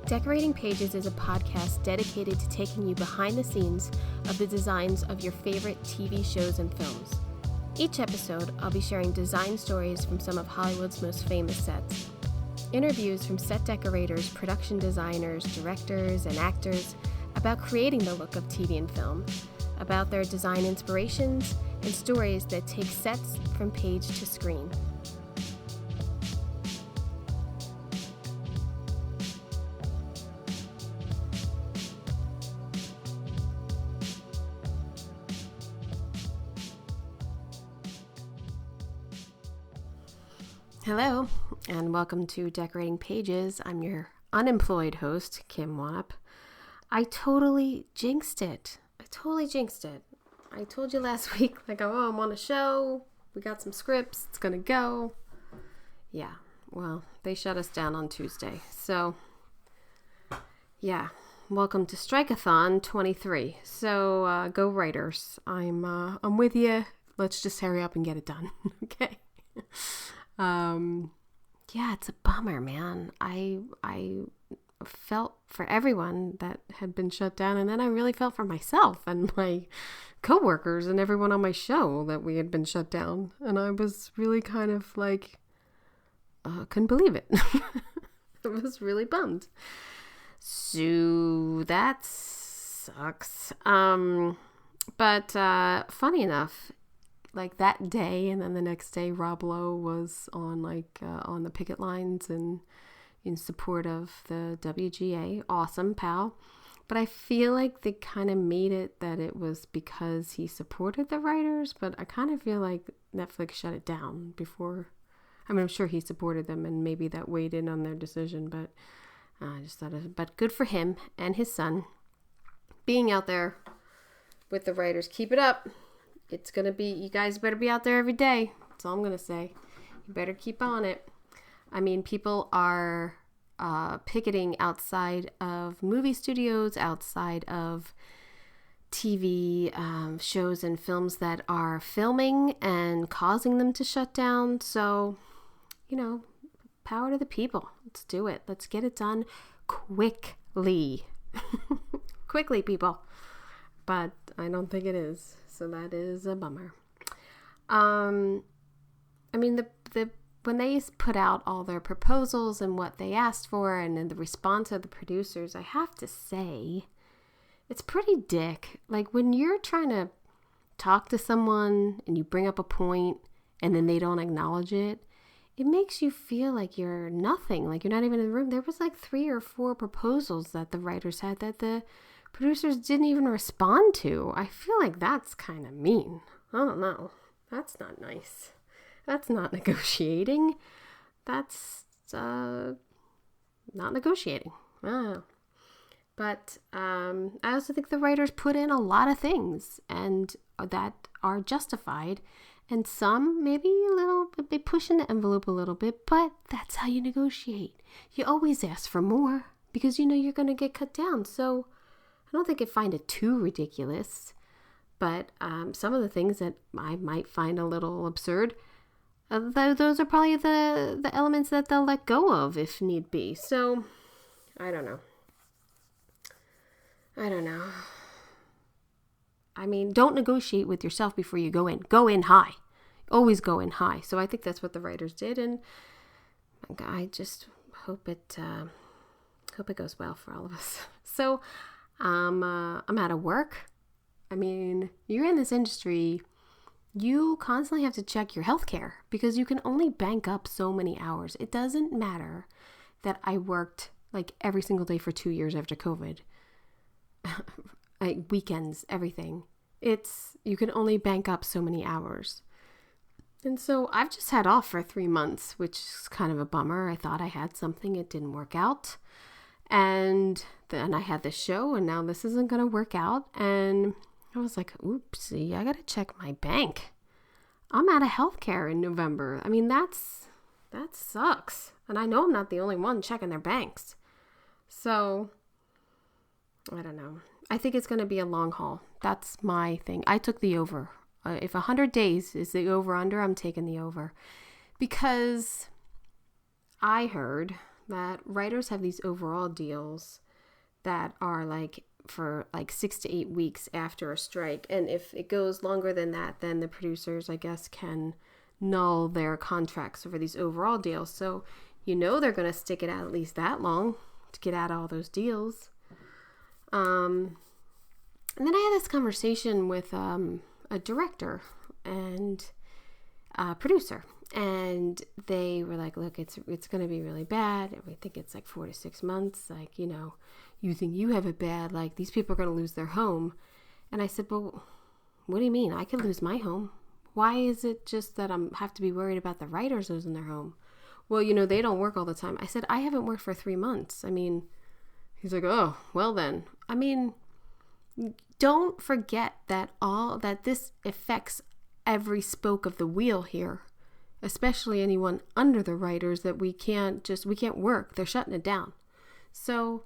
Decorating Pages is a podcast dedicated to taking you behind the scenes of the designs of your favorite TV shows and films. Each episode, I'll be sharing design stories from some of Hollywood's most famous sets. Interviews from set decorators, production designers, directors, and actors about creating the look of TV and film, about their design inspirations, and stories that take sets from page to screen. Hello, and welcome to Decorating Pages. I'm your unemployed host, Kim Wannop. I totally jinxed it. I told you last week, I'm on a show. We got some scripts. It's going to go. Yeah, well, they shut us down on Tuesday. So, yeah, welcome to Strikeathon 23. So, go writers. I'm with you. Let's just hurry up and get it done. Okay. Yeah, it's a bummer, man. I felt for everyone that had been shut down, and then I really felt for myself and my coworkers and everyone on my show that we had been shut down. And I was really kind of couldn't believe it. I was really bummed. So that sucks. But funny enough, that day and then the next day, Rob Lowe was on on the picket lines and in support of the WGA. Awesome, pal. But I feel like they kind of made it that it was because he supported the writers, but I kind of feel like Netflix shut it down before. I mean, I'm sure he supported them and maybe that weighed in on their decision, but I just thought but good for him and his son being out there with the writers. Keep it up. It's going to be, you guys better be out there every day. That's all I'm going to say. You better keep on it. I mean, people are picketing outside of movie studios, outside of TV shows and films that are filming and causing them to shut down. So, power to the people. Let's do it. Let's get it done quickly. Quickly, people. But I don't think it is. So that is a bummer. I mean, when they put out all their proposals and what they asked for and then the response of the producers, I have to say, it's pretty dick. When you're trying to talk to someone and you bring up a point and then they don't acknowledge it, it makes you feel like you're nothing, like you're not even in the room. There was 3 or 4 proposals that the writers had that the producers didn't even respond to. I feel like that's kind of mean. I don't know. That's not nice. That's not negotiating. That's not negotiating. I don't know. But I also think the writers put in a lot of things and that are justified. And some maybe a little bit pushing the envelope a little bit, but that's how you negotiate. You always ask for more because you're going to get cut down. So I don't think I find it too ridiculous, but some of the things that I might find a little absurd, those are probably the elements that they'll let go of if need be. So, I don't know. I mean, don't negotiate with yourself before you go in. Go in high. Always go in high. So I think that's what the writers did, and I just hope it goes well for all of us. So, I'm out of work. I mean, you're in this industry, you constantly have to check your healthcare because you can only bank up so many hours. It doesn't matter that I worked every single day for 2 years after COVID. Weekends, everything. You can only bank up so many hours. And so I've just had off for 3 months, which is kind of a bummer. I thought I had something. It didn't work out. And then I had this show, and now this isn't going to work out. And I was like, oopsie, I got to check my bank. I'm out of healthcare in November. I mean, that sucks. And I know I'm not the only one checking their banks. So, I don't know. I think it's going to be a long haul. That's my thing. I took the over. If 100 days is the over-under, I'm taking the over. Because I heard that writers have these overall deals that are like for like 6 to 8 weeks after a strike. And if it goes longer than that, then the producers, I guess, can null their contracts over these overall deals. So they're going to stick it out at least that long to get out all those deals. And then I had this conversation with a director and a producer, and they were like, look, it's going to be really bad. We think it's like 4 to 6 months. Like, you think you have it bad. Like, these people are going to lose their home. And I said, well, what do you mean? I could lose my home. Why is it just that I have to be worried about the writers losing their home? Well, they don't work all the time. I said, I haven't worked for 3 months. I mean, he's like, oh, well then. I mean, don't forget that this affects every spoke of the wheel here, especially anyone under the writers, that we can't work. They're shutting it down. So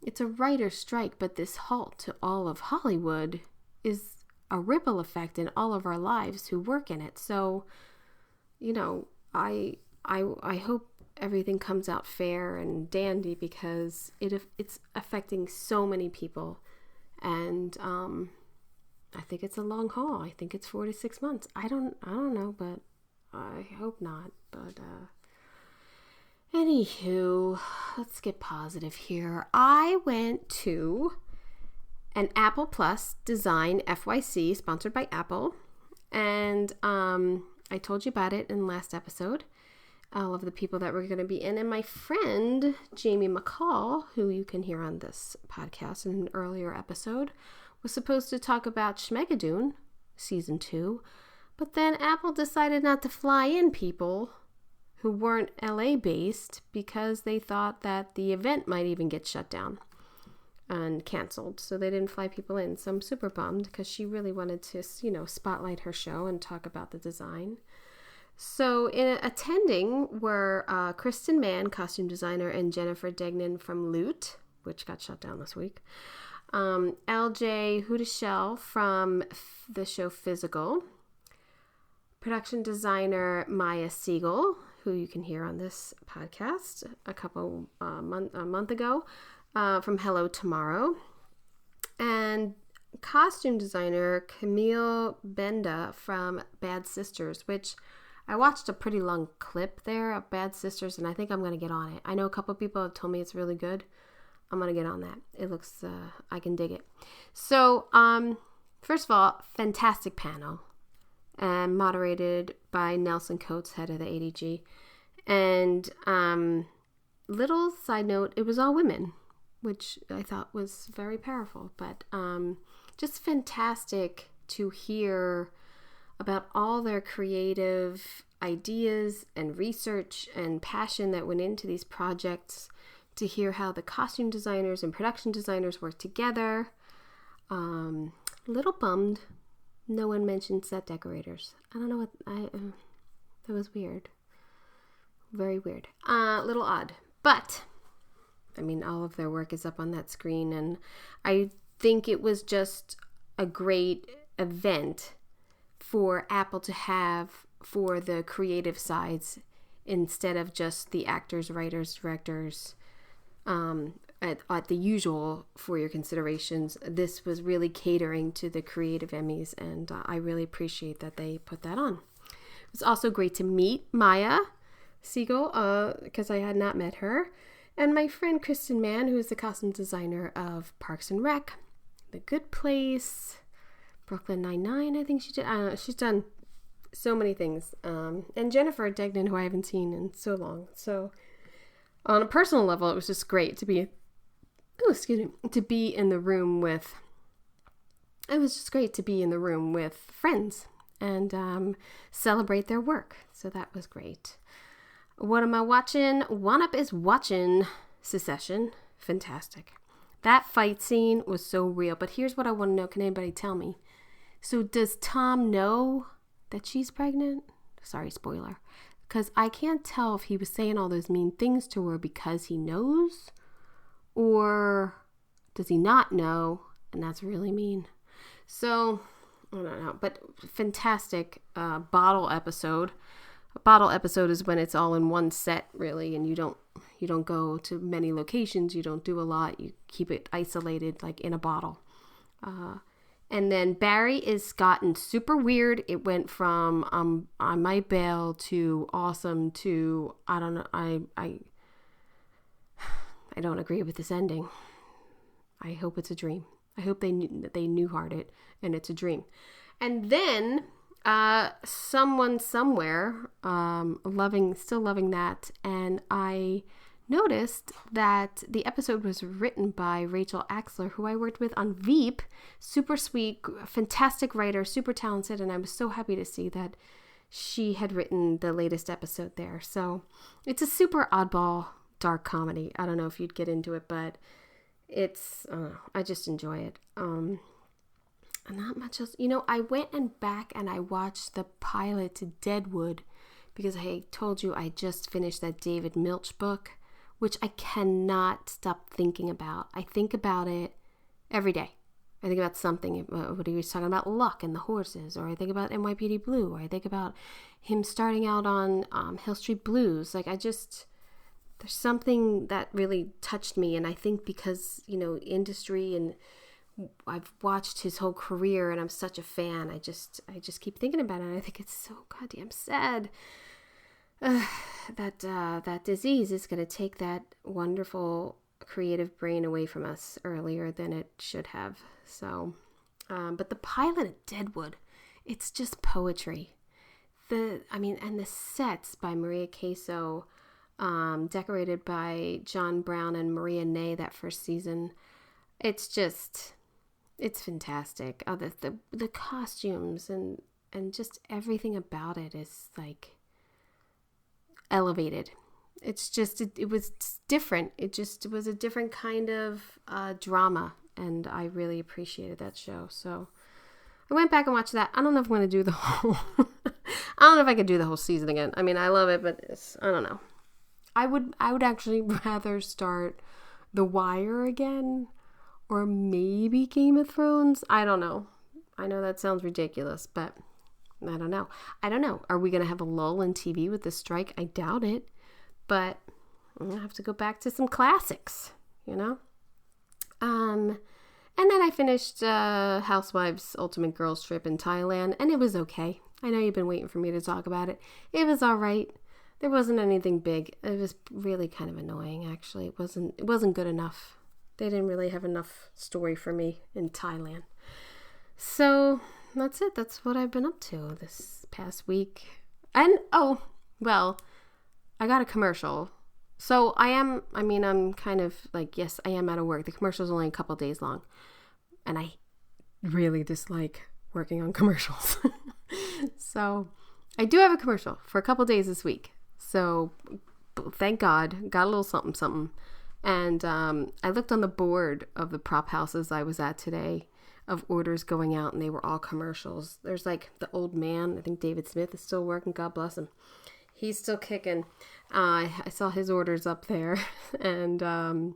it's a writer's strike, but this halt to all of Hollywood is a ripple effect in all of our lives who work in it. So, I hope everything comes out fair and dandy, because it's affecting so many people. And I think it's a long haul. I think it's 4 to 6 months. I don't know, but I hope not. But anywho, let's get positive here. I went to an Apple Plus Design FYC sponsored by Apple, and I told you about it in the last episode. All of the people that were going to be in, and my friend Jamie McCall, who you can hear on this podcast in an earlier episode, was supposed to talk about Schmegadoon season 2, but then Apple decided not to fly in people who weren't LA based because they thought that the event might even get shut down and canceled, so they didn't fly people in. So I'm super bummed, because she really wanted to spotlight her show and talk about the design. So attending were Kristen Mann, costume designer, and Jennifer Degnan from Loot, which got shut down this week. LJ Hudashell from the show Physical. Production designer Maya Siegel, who you can hear on this podcast a month ago, from Hello Tomorrow. And costume designer Camille Benda from Bad Sisters, which I watched a pretty long clip there of Bad Sisters, and I think I'm going to get on it. I know a couple of people have told me it's really good. I'm going to get on that. It looks, I can dig it. So, first of all, fantastic panel, and moderated by Nelson Coates, head of the ADG. And little side note, it was all women, which I thought was very powerful. But just fantastic to hear about all their creative ideas and research and passion that went into these projects, to hear how the costume designers and production designers work together. Little bummed no one mentioned set decorators. I don't know what that was weird. Very weird. Little odd. But I mean, all of their work is up on that screen, and I think it was just a great event for Apple to have for the creative sides, instead of just the actors, writers, directors, at the usual for your considerations. This was really catering to the creative Emmys, and I really appreciate that they put that on. It was also great to meet Maya Siegel, because I had not met her, and my friend Kristen Mann, who is the costume designer of Parks and Rec, The Good Place, Brooklyn Nine-Nine, I think she did. I don't know, she's done so many things. And Jennifer Degnan, who I haven't seen in so long. So on a personal level, it was just great to be, to be in the room with, it was just great to be in the room with friends and celebrate their work. So that was great. What am I watching? One Up is watching Secession. Fantastic. That fight scene was so real. But here's what I want to know. Can anybody tell me? So does Tom know that she's pregnant? Sorry, spoiler. Because I can't tell if he was saying all those mean things to her because he knows, or does he not know, and that's really mean. So, I don't know. But fantastic bottle episode A bottle episode is when it's all in one set, really, and you don't go to many locations, you don't do a lot, you keep it isolated, like in a bottle. And then Barry is gotten super weird. It went from on my bail to awesome to I don't know. I don't agree with this ending. I hope it's a dream. I hope they knew-heart it and it's a dream. And then someone somewhere still loving that, and I noticed that the episode was written by Rachel Axler, who I worked with on Veep. Super sweet, fantastic writer, super talented, and I was so happy to see that she had written the latest episode there. So it's a super oddball dark comedy. I don't know if you'd get into it, but it's I just enjoy it. Not much else. I went back and I watched the pilot to Deadwood because I told you I just finished that David Milch book, which I cannot stop thinking about. I think about it every day. I think about something, what he was talking about, luck and the horses, or I think about NYPD Blue, or I think about him starting out on Hill Street Blues. There's something that really touched me, and I think because, industry, and I've watched his whole career, and I'm such a fan, I just keep thinking about it, and I think it's so goddamn sad. That disease is going to take that wonderful creative brain away from us earlier than it should have. So, but the pilot of Deadwood, it's just poetry. And the sets by Maria Queso, decorated by John Brown and Maria Ney that first season. It's fantastic. Oh, the costumes and just everything about it is like elevated. It's just, it was different. It was a different kind of drama, and I really appreciated that show. So I went back and watched that. I don't know if I'm going to do the whole, I don't know if I could do the whole season again. I mean, I love it, but I don't know. I would actually rather start The Wire again, or maybe Game of Thrones. I don't know. I know that sounds ridiculous, but I don't know. Are we going to have a lull in TV with the strike? I doubt it. But I'm going to have to go back to some classics, And then I finished Housewives Ultimate Girls Trip in Thailand, and it was okay. I know you've been waiting for me to talk about it. It was all right. There wasn't anything big. It was really kind of annoying, actually. It wasn't good enough. They didn't really have enough story for me in Thailand. So that's it. That's what I've been up to this past week. And, I got a commercial. So I'm kind of like, yes, I am out of work. The commercial's only a couple days long. And I really dislike working on commercials. So I do have a commercial for a couple days this week. So thank God, got a little something, something. And I looked on the board of the prop houses I was at today of orders going out, and they were all commercials. There's like the old man, I think David Smith is still working, God bless him. He's still kicking. I saw his orders up there, and I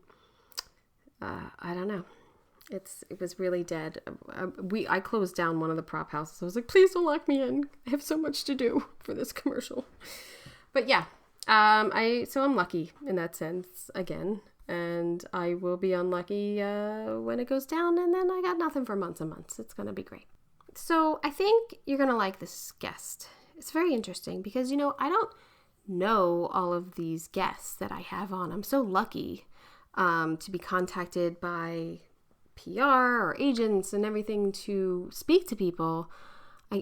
don't know. It was really dead. I closed down one of the prop houses. I was like, please don't lock me in. I have so much to do for this commercial. But yeah, so I'm lucky in that sense again, and I will be unlucky when it goes down, and then I got nothing for months and months. It's gonna be great. So I think you're gonna like this guest. It's very interesting because I don't know all of these guests that I have on. I'm so lucky to be contacted by PR or agents and everything to speak to people.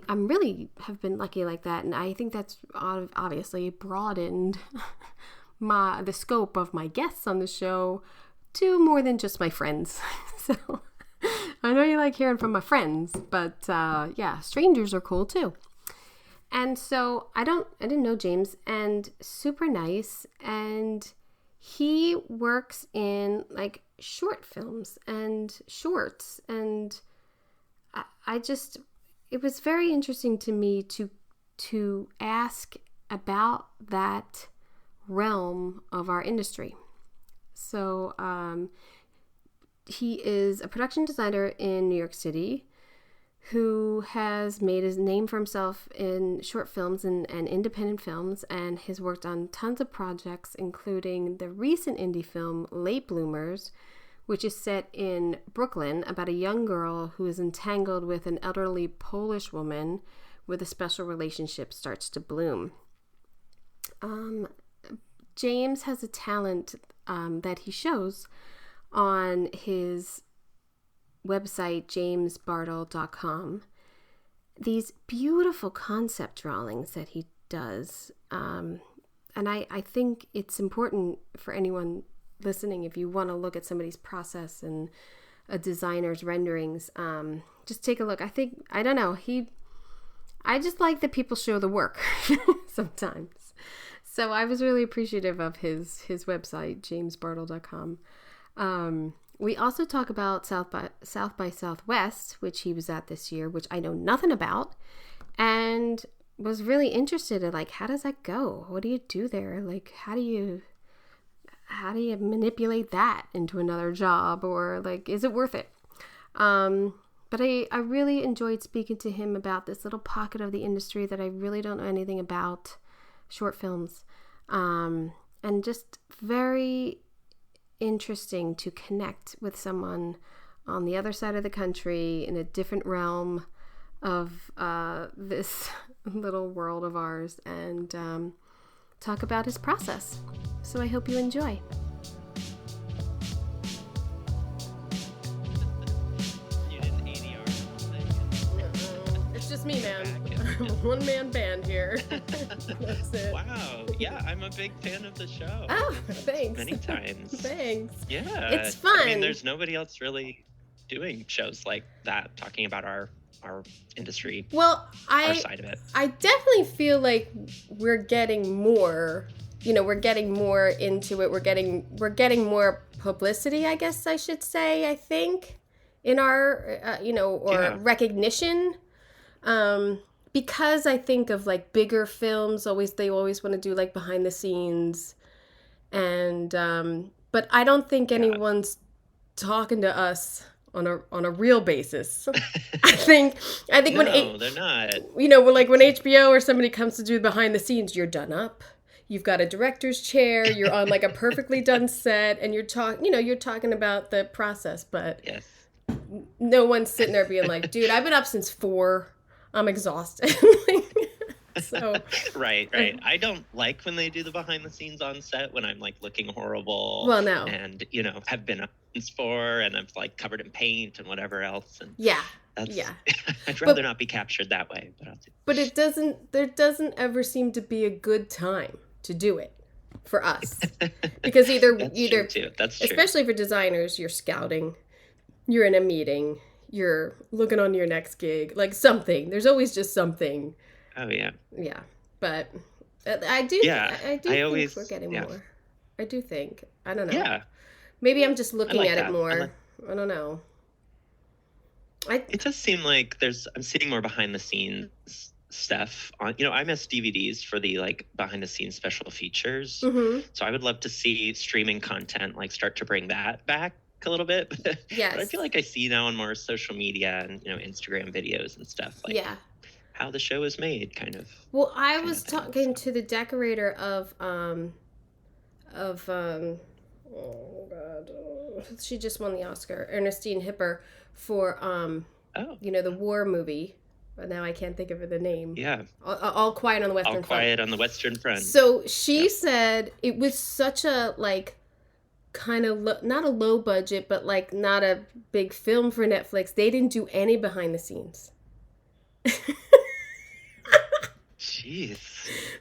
I'm really have been lucky like that, and I think that's obviously broadened the scope of my guests on the show to more than just my friends. So I know you like hearing from my friends, but yeah, strangers are cool too. And so I didn't know James, and super nice, and he works in like short films and shorts, and it was very interesting to me to ask about that realm of our industry. So he is a production designer in New York City who has made his name for himself in short films and independent films, and has worked on tons of projects, including the recent indie film Late Bloomers, which is set in Brooklyn about a young girl who is entangled with an elderly Polish woman where the special relationship starts to bloom. James has a talent that he shows on his website, jamesbartol.com. These beautiful concept drawings that he does. And I think it's important for anyone listening, if you want to look at somebody's process and a designer's renderings, just take a look. I just like that people show the work sometimes. So I was really appreciative of his website, jamesbartol.com. We also talk about South by Southwest, which he was at this year, which I know nothing about, and was really interested in, like, how does that go? What do you do there? Like, how do you manipulate that into another job, or like, is it worth it? But I really enjoyed speaking to him about this little pocket of the industry that I really don't know anything about, short films, and just very interesting to connect with someone on the other side of the country in a different realm of this little world of ours, and talk about his process. So I hope you enjoy. It's just me, man. I'm a one-man band here. That's it. Wow. Yeah, I'm a big fan of the show. Oh, thanks. Many times. Thanks. Yeah. It's fun. I mean, there's nobody else really doing shows like that, talking about our industry. Well, our side of it. I definitely feel like we're getting more, we're getting more into it. We're getting more publicity, I guess I should say, I think, in our, recognition. Because I think of like bigger films, they always want to do like behind the scenes, and but I don't think anyone's talking to us on a real basis. I think no, they're not. Like when HBO or somebody comes to do behind the scenes, you're done up. You've got a director's chair. You're on like a perfectly done set, and you're talking about the process. But yes, no one's sitting there being like, "Dude, I've been up since 4. I'm exhausted." So right. I don't like when they do the behind the scenes on set when I'm like looking horrible. Well, no. And have been up since 4 and I'm like covered in paint and whatever else. And yeah. I'd rather not be captured that way. But there doesn't ever seem to be a good time to do it for us. Because That's true too. That's true. Especially for designers, you're scouting, you're in a meeting, you're looking on your next gig, like something. There's always just something. Oh yeah. Yeah, but I do. Yeah, I think we're getting more. I do think. I don't know. Yeah. Maybe I'm just looking at that. it more. I don't know. It does seem like I'm seeing more behind the scenes stuff on. I miss DVDs for the like behind the scenes special features. Mm-hmm. So I would love to see streaming content like start to bring that back a little bit. Yes. But I feel like I see now on more social media and Instagram videos and stuff like how the show is made, kind of. Well, I was talking to the decorator of she just won the Oscar, Ernestine Hipper, for the war movie. But now I can't think of the name. Yeah. All Quiet on the Western Front. All Quiet on the Western Front. So she said it was such a like kind of not a low budget, but like not a big film for Netflix. They didn't do any behind the scenes. Jeez.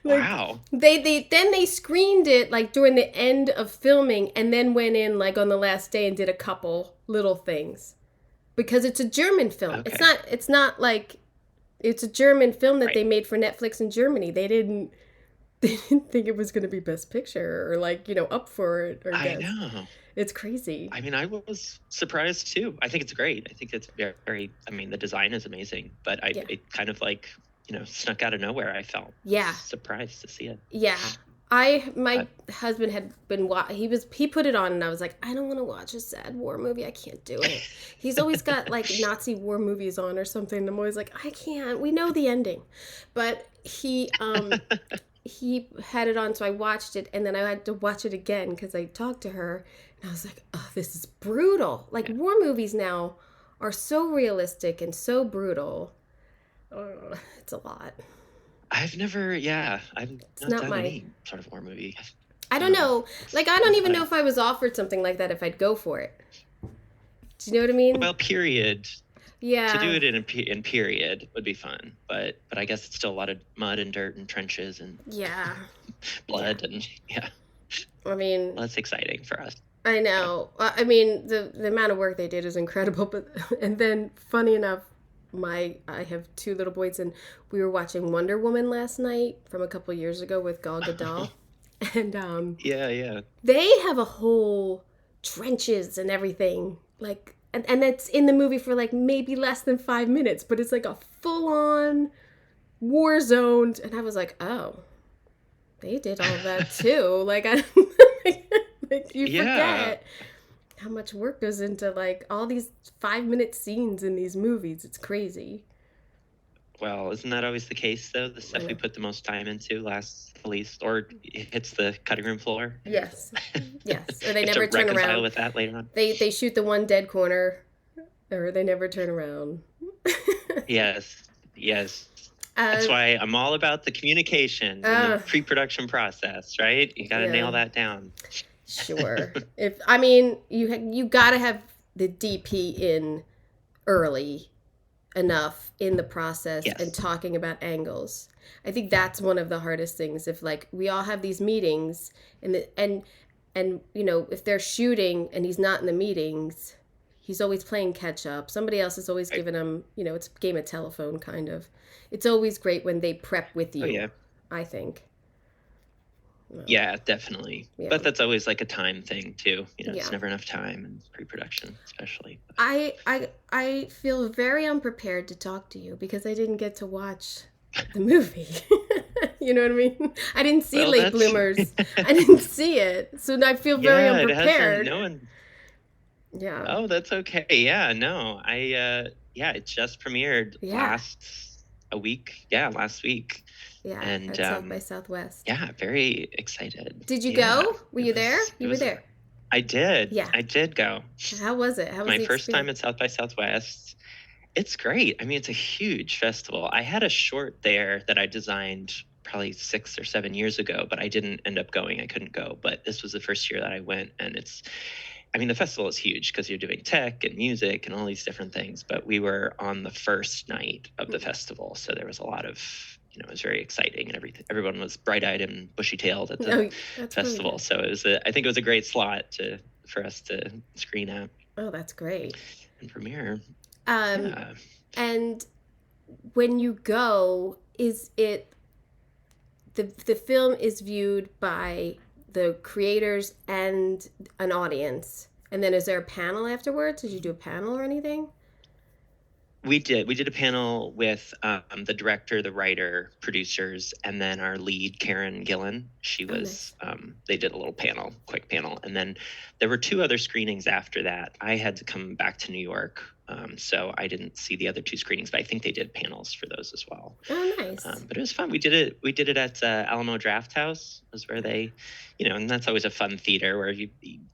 Like, wow. They screened it like during the end of filming, and then went in like on the last day and did a couple little things, because it's a German film. Okay. It's not like it's a German film that they made for Netflix in Germany. They didn't think it was going to be Best Picture or like up for it. Or I know. It's crazy. I mean, I was surprised too. I think it's great. I think it's very. I mean, the design is amazing, but it kind of like snuck out of nowhere. I felt surprised to see it. Yeah, My But husband had been he put it on and I was like, I don't want to watch a sad war movie. I can't do it. He's always got like Nazi war movies on or something. I'm always like, I can't. We know the ending. But he had it on, so I watched it, and then I had to watch it again because I talked to her, and I was like, oh, this is brutal. Like, yeah. war movies now are so realistic and so brutal. It's a lot. I've It's not not done my... any sort of war movie. I don't know. Like, I don't even know Fine. if I was offered something like that if I'd go for it. Do you know what I mean? Well, period. To do Yeah. it in period would be fun, but I guess it's still a lot of mud and dirt and trenches and Yeah. blood and I mean, well, that's exciting for us. I know. I mean, the amount of work they did is incredible. But and then, funny enough, I have two little boys, and we were watching Wonder Woman last night from a couple years ago with Gal Gadot, and Yeah. they have a whole trenches and everything, like, and it's in the movie for like maybe less than 5 minutes, but it's like a full on war zone, and I was like, oh, they did all that too. Like, like you forget how much work goes into like all these 5 minute scenes in these movies. It's crazy. Well, isn't that always the case though? The stuff we put the most time into lasts the least, or it hits the cutting room floor. Yes. Or they You have never to turn reconcile around. with that later on. They shoot the one dead corner, or they never turn around. Yes. That's why I'm all about the communication and the pre-production process, right? You got to nail that down. Sure. I mean, you got to have the DP in early enough in the process and talking about angles. I think that's one of the hardest things. If like we all have these meetings and you know, if they're shooting and he's not in the meetings, he's always playing catch up. Somebody else is always giving him, you know, it's a game of telephone kind of. It's always great when they prep with you. Oh, yeah. I think. Well, yeah, definitely. Yeah. But that's always like a time thing too. You know, it's never enough time in pre-production, especially. I feel very unprepared to talk to you because I didn't get to watch the movie. You know what I mean? I didn't see Late Bloomers. I didn't see it, so I feel very unprepared. Yeah. Oh, that's okay. Yeah, no, it just premiered last week. Yeah, Yeah, and at South by Southwest. Yeah, very excited. Did you go? Were you there? You were there. I did. Yeah, I did go. How was it? How was my first time at South by Southwest? It's great. I mean, it's a huge festival. I had a short there that I designed probably 6 or 7 years ago, but I didn't end up going. I couldn't go. But this was the first year that I went, and the festival is huge because you're doing tech and music and all these different things. But we were on the first night of the festival, so there was a lot of, it was very exciting and everything. Everyone was bright-eyed and bushy-tailed at the festival. So I think it was a great slot for us to screen at. Oh, that's great. And premiere. And when you go, is it the film is viewed by the creators and an audience, and then is there a panel afterwards? Did you do a panel or anything? We did a panel with the director, the writer, producers, and then our lead, Karen Gillan. She was they did a little quick panel, and then there were 2 other screenings after that. I had to come back to New York, so I didn't see the other 2 screenings, but I think they did panels for those as well. Oh, nice. But it was fun. We did it at Alamo Draft House. Was where they, and that's always a fun theater where you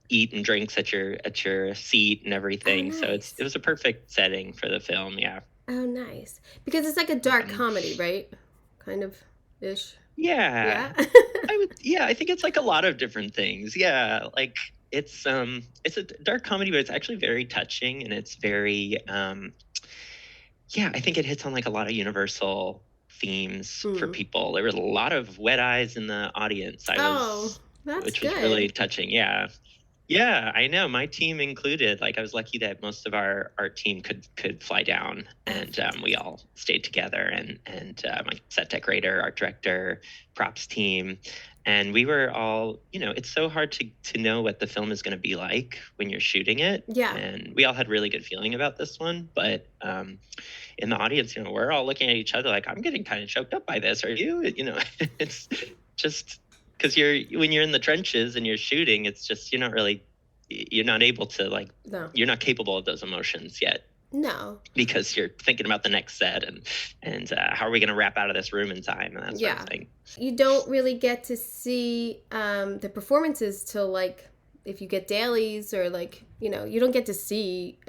eat and drinks at your seat and everything. Oh, nice. So it was a perfect setting for the film. Yeah. Oh, nice. Because it's like a dark comedy, right? Kind of ish. Yeah. I think it's like a lot of different things. Yeah, like it's a dark comedy, but it's actually very touching, and it's very I think it hits on like a lot of universal themes for people. There was a lot of wet eyes in the audience. Which was really touching. Yeah. Yeah, I know. My team included. Like, I was lucky that most of our team could fly down, and we all stayed together. And my set decorator, art director, props team, and we were all. It's so hard to know what the film is going to be like when you're shooting it. Yeah. And we all had really good feeling about this one, but in the audience, we're all looking at each other like, I'm getting kind of choked up by this. Are you? It's just. because when you're in the trenches and you're shooting, it's just you're not able to No. you're not capable of those emotions yet. No. Because you're thinking about the next set and how are we going to wrap out of this room in time and that sort of thing. You don't really get to see the performances till like if you get dailies or like, you know, you don't get to see.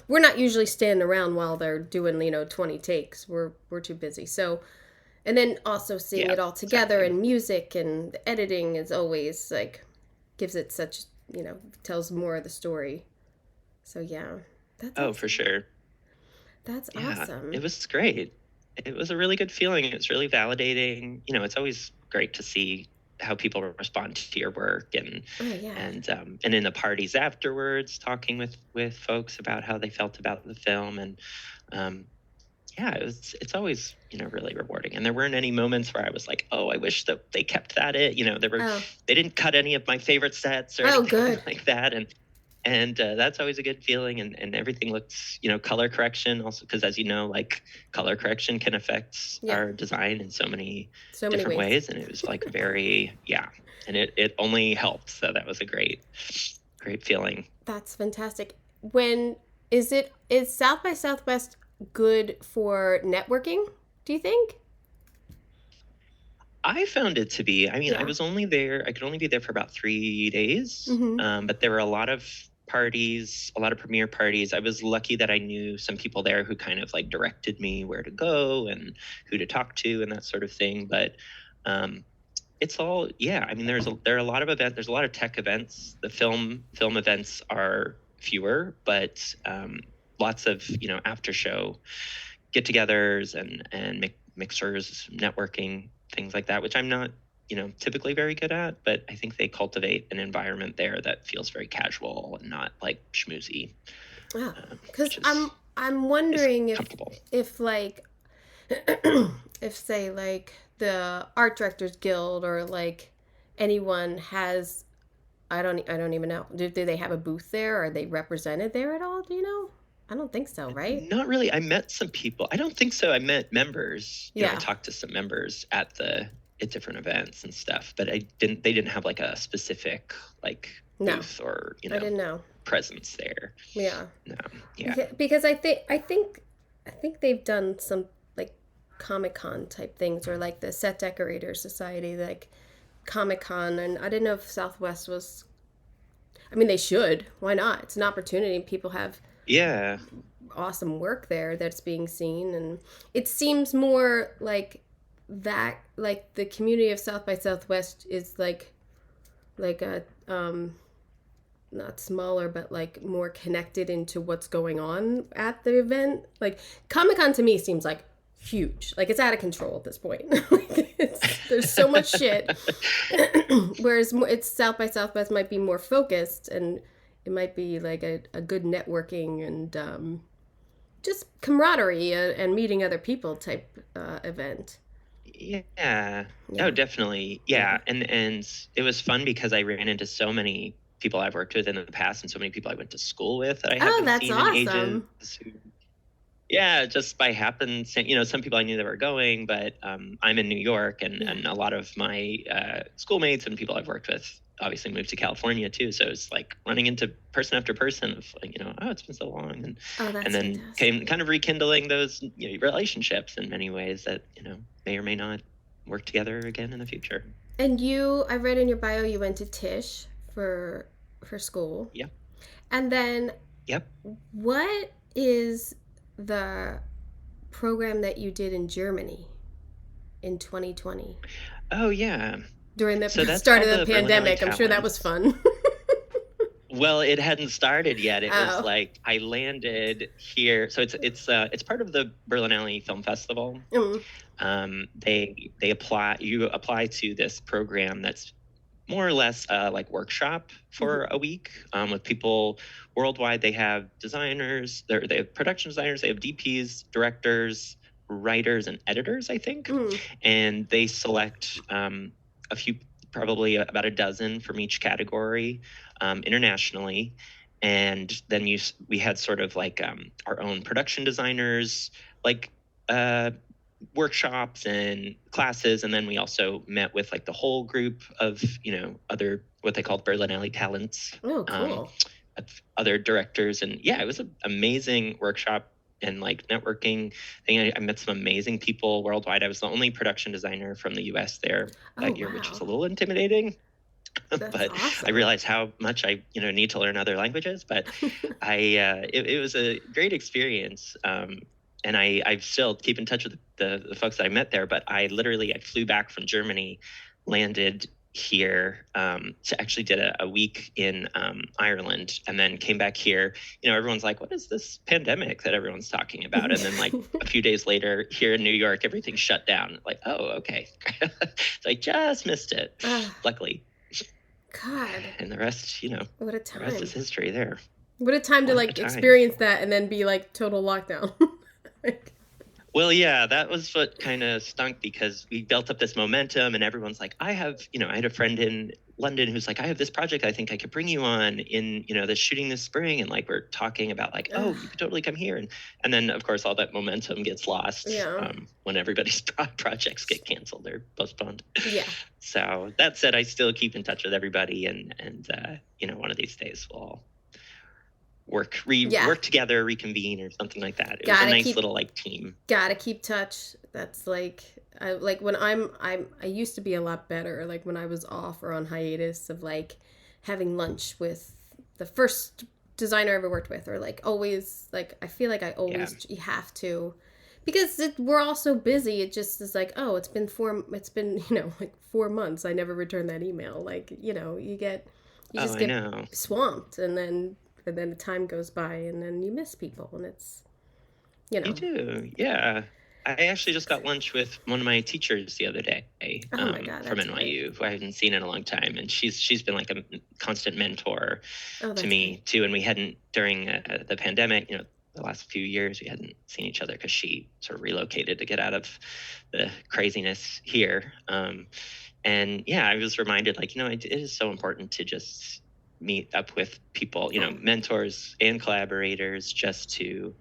We're not usually standing around while they're doing 20 takes. We're too busy. So, and then also seeing it all together and music and the editing is always like gives it such, tells more of the story. So yeah. That's awesome. For sure. That's awesome. It was great. It was a really good feeling. It's really validating. It's always great to see how people respond to your work and in the parties afterwards, talking with folks about how they felt about the film. And it's always, really rewarding. And there weren't any moments where I was like, oh, I wish that they kept that they didn't cut any of my favorite sets or anything like that. And that's always a good feeling. And everything looks, color correction also, because as you know, like color correction can affect our design in so many different ways. And it was like and it only helped. So that was a great feeling. That's fantastic. Is South by Southwest good for networking, do you think? I found it to be. I mean, I could only be there for about 3 days. Mm-hmm. But there were a lot of parties, a lot of premiere parties. I was lucky that I knew some people there who kind of like directed me where to go and who to talk to and that sort of thing. But it's all, I mean, there are a lot of events. There's a lot of tech events. The film events are fewer, but lots of, after show get-togethers and mixers, networking, things like that, which I'm not, typically very good at, but I think they cultivate an environment there that feels very casual and not like schmoozy. Yeah, because I'm wondering if like if say like the Art Directors Guild or like anyone has, I don't even know. Do they have a booth there? Are they represented there at all? Do you know? I don't think so, right? Not really. I met some people. I don't think so. I met members. I talked to some members at different events and stuff, but they didn't have like a specific like booth or I didn't know presence there. Yeah. No. Yeah. Because I think they've done some like Comic-Con type things or like the Set Decorator Society, like Comic-Con, and I didn't know if Southwest was. I mean, they should. Why not? It's an opportunity. People have awesome work there that's being seen, and it seems more like that, like the community of South by Southwest is like a not smaller but like more connected into what's going on at the event. Like Comic-Con to me seems like huge, like it's out of control at this point. There's so much shit. Whereas it's South by Southwest might be more focused, and it might be like a good networking and just camaraderie and meeting other people type event. Yeah. Oh, definitely. Yeah. And it was fun because I ran into so many people I've worked with in the past and so many people I went to school with that I haven't seen in ages. Just by happenstance, some people I knew that were going, but I'm in New York and a lot of my schoolmates and people I've worked with obviously moved to California too. So it's like running into person after person of like, oh, it's been so long. And then kind of rekindling those relationships in many ways that, may or may not work together again in the future. And I read in your bio, you went to Tisch for school. Yeah. And then what is the program that you did in Germany in 2020? Oh, yeah. During the start of the pandemic. I'm sure that was fun. Well, it hadn't started yet. It was like I landed here. So it's part of the Berlinale Film Festival. Mm-hmm. You apply to this program that's more or less like workshop for a week with people worldwide. They have designers, they have production designers, they have DPs, directors, writers, and editors, I think. And they select a few, probably about a dozen from each category internationally. And then we had sort of like our own production designers, like workshops and classes. And then we also met with like the whole group of, other, what they called Berlin Alley talents. Oh, cool. Other directors. And yeah, it was an amazing workshop and like networking thing. I met some amazing people worldwide. I was the only production designer from the US there that year, which was a little intimidating. But awesome. I realized how much I, need to learn other languages. But it was a great experience. And I still keep in touch with the folks that I met there. But I flew back from Germany, landed here, to actually did a week in Ireland, and then came back here. Everyone's like, what is this pandemic that everyone's talking about? And then like a few days later here in New York, everything shut down. Like, oh, okay. So I just missed it, luckily. God. And the rest, what a time. The rest is history there. What a time to experience that and then be like total lockdown. Well, yeah, that was what kind of stunk, because we built up this momentum and everyone's like, I had a friend in London who's like, I have this project I think I could bring you on in, this shooting this spring. And like, we're talking about like, oh, you could totally come here. And then of course, all that momentum gets lost when everybody's projects get canceled or postponed. Yeah. So that said, I still keep in touch with everybody, and one of these days we'll all work together, reconvene, or something like that. It was a nice little like team. Gotta keep touch. That's like, when I used to be a lot better, like when I was off or on hiatus, of like having lunch with the first designer I ever worked with, or like always, like I feel like I always you have to, because we're all so busy. It just is like, oh, it's been 4 months. I never returned that email. Like, you get swamped, and then the time goes by, and then you miss people, and it's, You do, yeah. I actually just got lunch with one of my teachers the other day, oh my God, from NYU, who I haven't seen in a long time, and she's been like a constant mentor to me too. And we hadn't, during the pandemic, the last few years, we hadn't seen each other because she sort of relocated to get out of the craziness here. And yeah, I was reminded, like, it is so important to just meet up with people, mentors and collaborators, just to,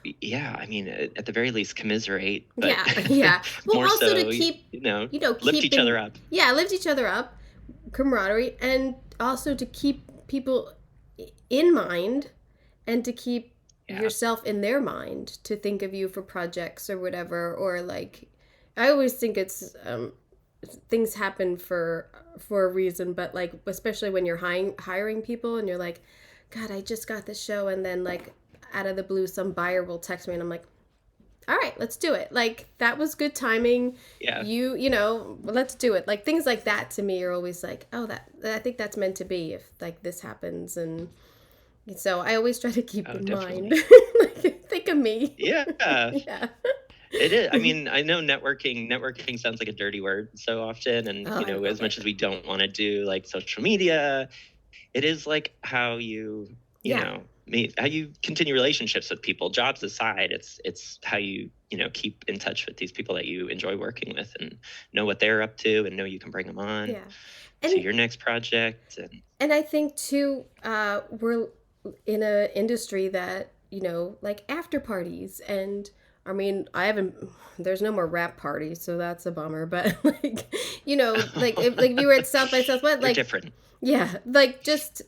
at the very least commiserate. But yeah. Well, more also so, to keep, lift each other up. Yeah, lift each other up, camaraderie, and also to keep people in mind, and to keep yourself in their mind, to think of you for projects or whatever. Or like, I always think it's things happen for a reason, but like, especially when you're hiring people and you're like, God, I just got this show, and then like out of the blue some buyer will text me and I'm like, all right, let's do it. Like, that was good timing. Yeah. Let's do it. Like, things like that to me are always like, oh, I think that's meant to be, if like this happens. And so I always try to keep in mind, like, think of me. Yeah. Yeah. It is. I mean, I know networking sounds like a dirty word so often. And, as much as we don't want to do like social media, it is like how you, how you continue relationships with people, jobs aside. It's how you, keep in touch with these people that you enjoy working with, and know what they're up to, and know you can bring them on to your next project. And I think too, we're in an industry that, like after parties, and I mean, there's no more rap parties, so that's a bummer. But like, like if you were at South by Southwest, like different. Yeah, like just,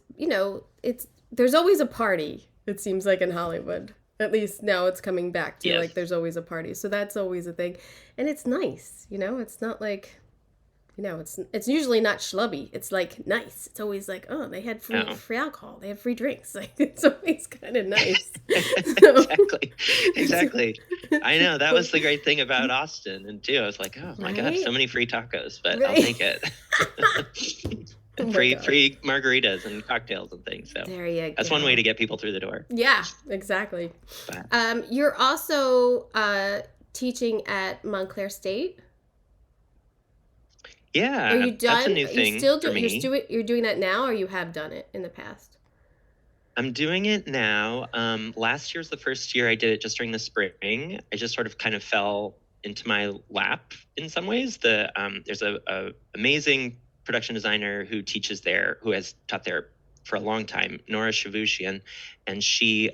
there's always a party, it seems like, in Hollywood. At least now it's coming back to like, there's always a party. So that's always a thing. And it's nice, it's not like, it's usually not schlubby. It's like nice. It's always like, oh, they had free alcohol. They had free drinks. Like, it's always kind of nice. Exactly. I know. That was the great thing about Austin. And too, I was like, oh my God, so many free tacos, but I'll take it. Free margaritas and cocktails and things. So there you go. That's one way to get people through the door. Yeah, exactly. But, you're also teaching at Montclair State. Yeah, are you done? That's a new thing for me. You're doing that now, or you have done it in the past? I'm doing it now. Last year's the first year I did it, just during the spring. I just sort of kind of fell into my lap in some ways. There's a amazing production designer who teaches there, who has taught there for a long time, Nora Shavushian, and she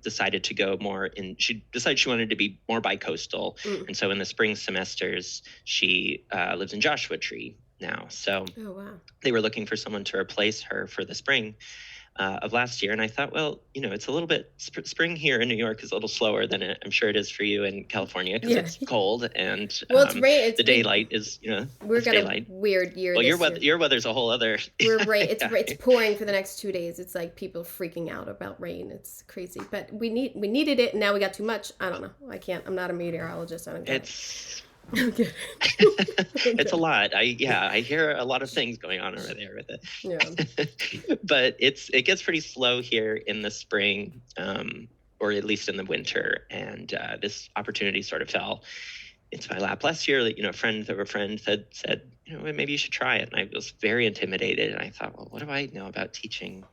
decided to go more in. She decided she wanted to be more bi-coastal, and so in the spring semesters, she lives in Joshua Tree now. So Oh, wow. they were looking for someone to replace her for the spring of last year. And I thought, well, it's a little bit, spring here in New York is a little slower than I'm sure it is for you in California, because it's cold and well, it's rain. the daylight is, we're got daylight. A weird year. Well, this your weather's a whole other. We're rain. It's pouring for the next 2 days. It's like people freaking out about rain. It's crazy, but we needed it, and now we got too much. I don't know. I can't. I'm not a meteorologist. I don't get it. Okay. It's a lot. I hear a lot of things going on over there with it. Yeah. But it gets pretty slow here in the spring, or at least in the winter. And this opportunity sort of fell into my lap last year. That a friend of a friend said maybe you should try it. And I was very intimidated. And I thought, well, what do I know about teaching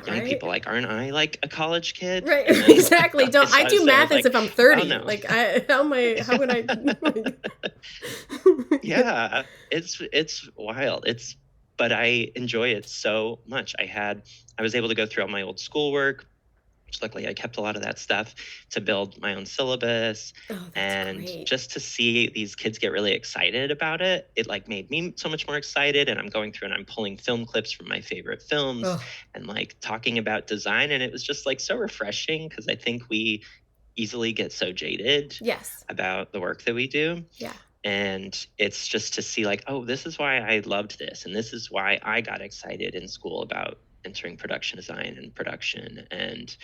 young people? Like, aren't I like a college kid? Right. Exactly. I do math as if I'm 30. Oh, no. Like, how would I? Yeah, it's wild. But I enjoy it so much. I was able to go through all my old schoolwork. Luckily, I kept a lot of that stuff to build my own syllabus. And great. Just to see these kids get really excited about it, it like made me so much more excited. And I'm going through and I'm pulling film clips from my favorite films and like talking about design. And it was just like so refreshing, because I think we easily get so jaded about the work that we do. Yeah. And it's just to see like, oh, this is why I loved this. And this is why I got excited in school about entering production design and production. And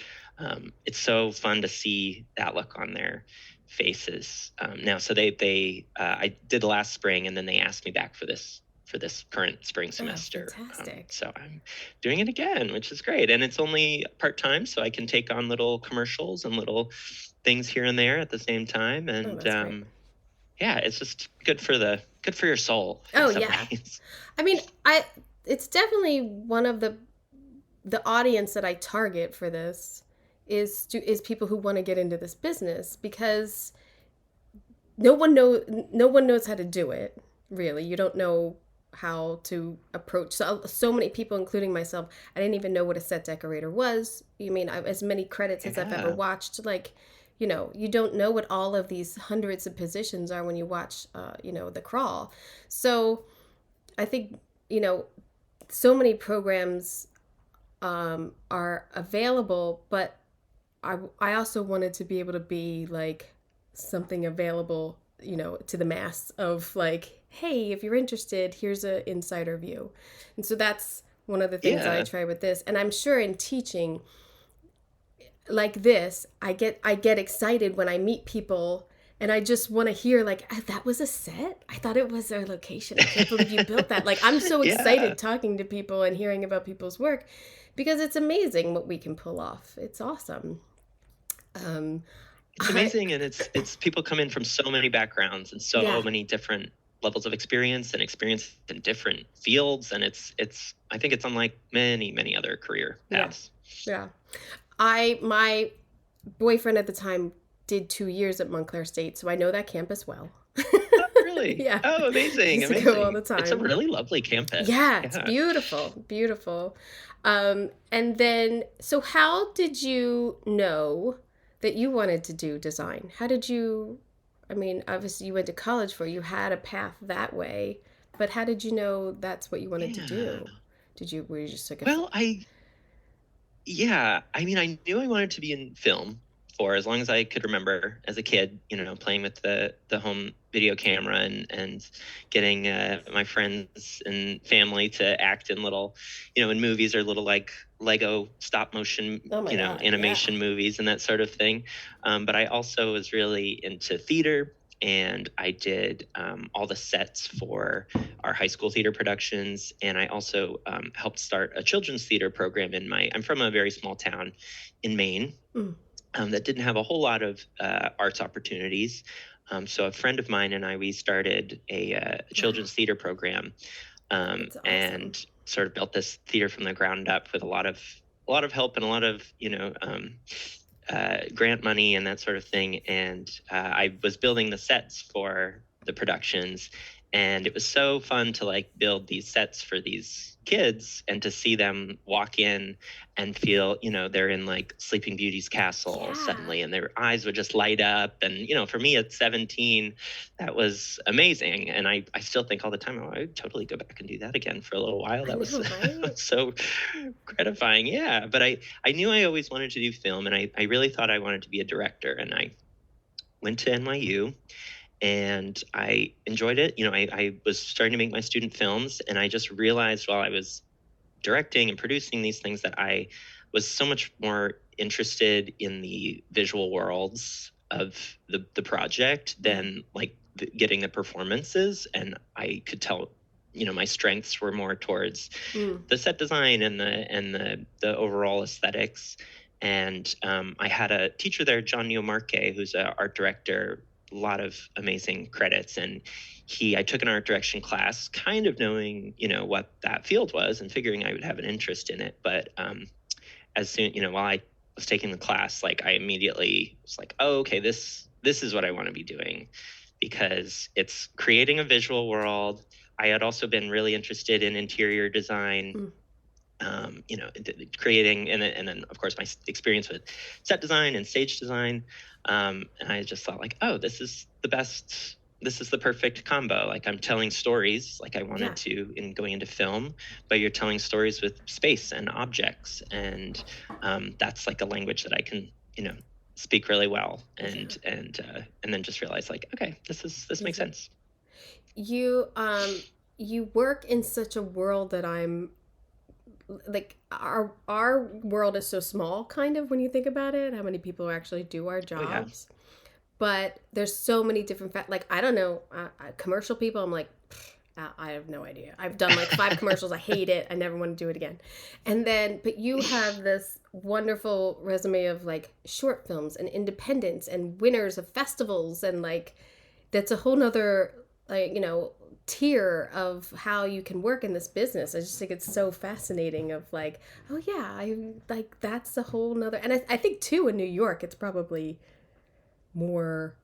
it's so fun to see that look on their faces now. So I did last spring, and then they asked me back for this current spring semester. Fantastic. So I'm doing it again, which is great. And it's only part-time, so I can take on little commercials and little things here and there at the same time. And yeah, it's just good for your soul. Oh yeah. Ways. I mean, it's definitely one of the audience that I target for this is people who want to get into this business, because no one knows how to do it. Really, you don't know how to approach. So many people, including myself, I didn't even know what a set decorator was. You mean as many credits as I've ever watched, like. You don't know what all of these hundreds of positions are when you watch, The Crawl. So I think, so many programs are available, but I also wanted to be able to be like something available, to the mass of like, hey, if you're interested, here's an insider view. And so that's one of the things that I try with this. And I'm sure in teaching like this, I get excited when I meet people, and I just want to hear like, that was a set? I thought it was a location. I can't believe you built that. Like, I'm so excited talking to people and hearing about people's work, because it's amazing what we can pull off. It's awesome. It's amazing, and it's people come in from so many backgrounds and so many different levels of experience in different fields, and it's I think it's unlike many other career paths. Yeah. My boyfriend at the time did 2 years at Montclair State, so I know that campus well. Oh, really? Yeah. Oh, amazing. I used to go all the time. It's a really lovely campus. Yeah, it's beautiful. And then, so how did you know that you wanted to do design? How did you, obviously you went to college for it, you had a path that way, but how did you know that's what you wanted to do? Were you just like I knew I wanted to be in film for as long as I could remember as a kid, playing with the home video camera and getting my friends and family to act in little, in movies or little like Lego stop motion, animation movies and that sort of thing. But I also was really into theater. And I did all the sets for our high school theater productions. And I also helped start a children's theater program I'm from a very small town in Maine that didn't have a whole lot of arts opportunities. So a friend of mine and we started a children's theater program and sort of built this theater from the ground up with a lot of help and a lot of, grant money and that sort of thing. And I was building the sets for the productions. And it was so fun to like build these sets for these kids and to see them walk in and feel, they're in like Sleeping Beauty's castle suddenly, and their eyes would just light up. And, for me at 17, that was amazing. And I still think all the time, I would totally go back and do that again for a little while. That was right? so gratifying. Yeah. But I knew I always wanted to do film, and I really thought I wanted to be a director. And I went to NYU and I enjoyed it. I was starting to make my student films, and I just realized while I was directing and producing these things that I was so much more interested in the visual worlds of the project than like getting the performances. And I could tell, my strengths were more towards the set design and the overall aesthetics. And I had a teacher there, John Neomarque, who's an art director, a lot of amazing credits. And I took an art direction class, kind of knowing, what that field was and figuring I would have an interest in it. But as soon, while I was taking the class, like I immediately was like, oh, okay, this is what I want to be doing, because it's creating a visual world. I had also been really interested in interior design. Creating, and then of course my experience with set design and stage design. And I just thought like, oh, this is the perfect combo. Like I'm telling stories like I wanted to in going into film, but you're telling stories with space and objects. And that's like a language that I can, speak really well. And then just realize like, okay, this makes sense. You work in such a world that I'm like, our world is so small, kind of, when you think about it, how many people actually do our jobs. But there's so many different like, I don't know, commercial people, I'm like, I have no idea. I've done like 5 commercials. I hate it. I never want to do it again. And then, but you have this wonderful resume of like short films and independents and winners of festivals. And like, that's a whole nother, like, tier of how you can work in this business. I just think it's so fascinating of like, oh yeah, I like, that's a whole nother. And I think too, in New York, it's probably more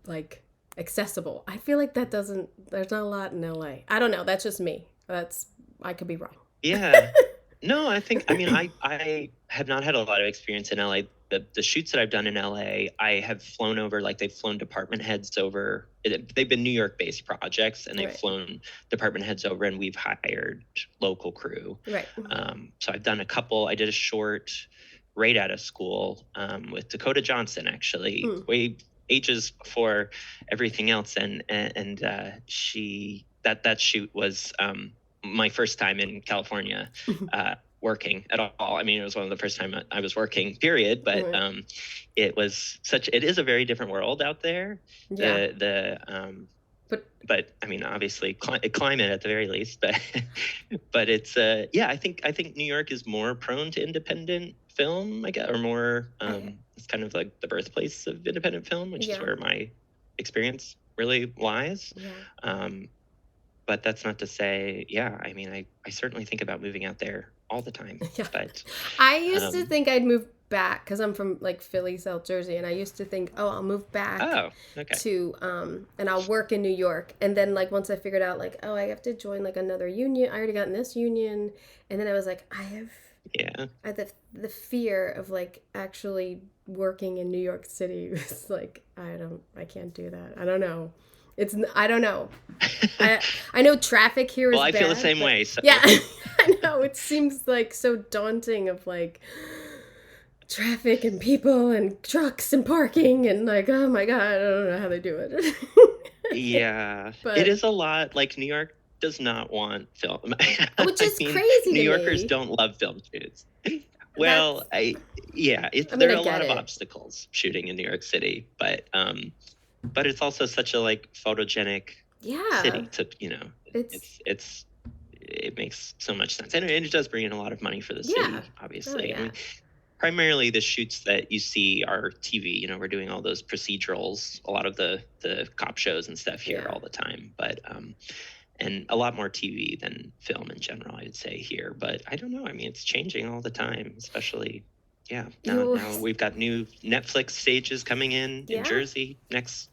like accessible. I feel like there's not a lot in LA. I don't know. That's just me. I could be wrong. Yeah. No, I have not had a lot of experience in LA. The shoots that I've done in LA, I have flown over, like they've flown department heads over. They've been New York based projects, and they've flown department heads over, and we've hired local crew. Right. So I've done a couple. I did a short right out of school with Dakota Johnson, actually, way ages before everything else. And she, that shoot was my first time in California working at all. I mean, it was one of the first time I was working, period. But it is a very different world out there. Yeah. But I mean, obviously climate at the very least, but it's I think New York is more prone to independent film, I guess, or more it's kind of like the birthplace of independent film, which is where my experience really lies. But that's not to say, I mean, I certainly think about moving out there all the time. But I used to think I'd move back because I'm from like Philly, South Jersey, and I used to think, I'll move back to and I'll work in New York. And then like once I figured out like, I have to join like another union. I already got in this union, and then I was like, I have the fear of like actually working in New York City was like, I can't do that. I don't know. I don't know. I know traffic here is bad. Well, I feel the same way. So. Yeah, I know. It seems like so daunting of like traffic and people and trucks and parking and like, oh my God, I don't know how they do it. But it is a lot. Like New York does not want film. Which is crazy. New Yorkers don't love film shoots. Well, there are a lot of obstacles shooting in New York City, but it's also such a like photogenic city to, it makes so much sense. And it does bring in a lot of money for the city, obviously. I mean, primarily the shoots that you see are TV. We're doing all those procedurals, a lot of the cop shows and stuff here all the time. But and a lot more TV than film in general, I'd say here. But I don't know. I mean, it's changing all the time, especially. Now we've got new Netflix stages coming in Jersey next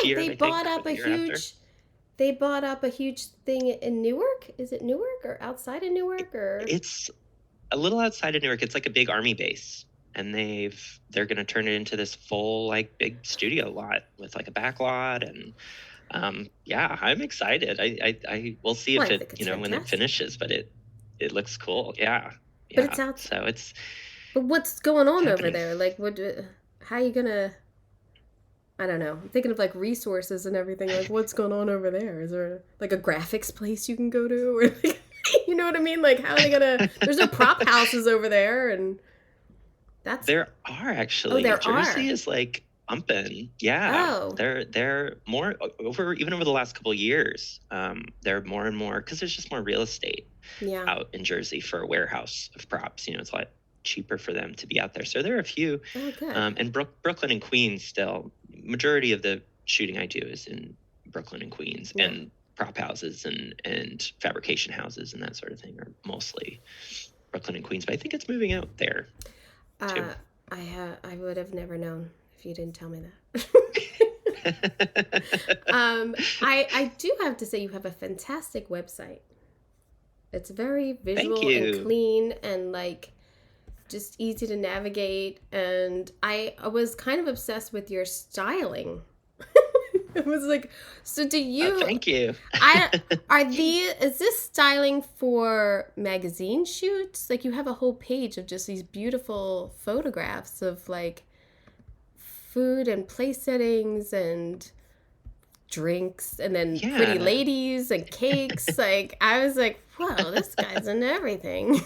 year. They bought up a huge they bought up a huge thing in Newark. Is it Newark or outside of Newark or? It's a little outside of Newark. It's like a big army base, and they're going to turn it into this full like big studio lot with like a back lot, and yeah, I'm excited. I will see Well, if I it think it's when it fantastic. finishes, but it looks cool. Yeah, But yeah. it's out. So it's But what's going on over happening. there? Like, what? How you gonna? I don't know. I'm thinking of like resources and everything. Like, what's going on over there? Is there like a graphics place you can go to, or like, you know what I mean? Like, how are they gonna? There's no prop houses over there, and that's. There are Oh, actually. there Jersey are. is like pumping. Yeah, Oh, they're more even over the last couple of years. They're more and more because there's just more real estate yeah. out in Jersey for a warehouse of props. It's a lot cheaper for them to be out there. So there are a few, Oh, good. and Brooklyn and Queens still. Majority of the shooting I do is in Brooklyn and Queens, Yeah. and prop houses and fabrication houses and that sort of thing are mostly Brooklyn and Queens. But I think it's moving out there too. I would have never known if you didn't tell me that. I do have to say you have a fantastic website. It's very Thank visual and you. clean and like just easy to navigate. And I was kind of obsessed with your styling. It was like, so do you? Thank you. Is this styling for magazine shoots? Like you have a whole page of just these beautiful photographs of like food and place settings and drinks and then pretty Yeah. ladies and cakes. Like I was like, wow, this guy's in everything.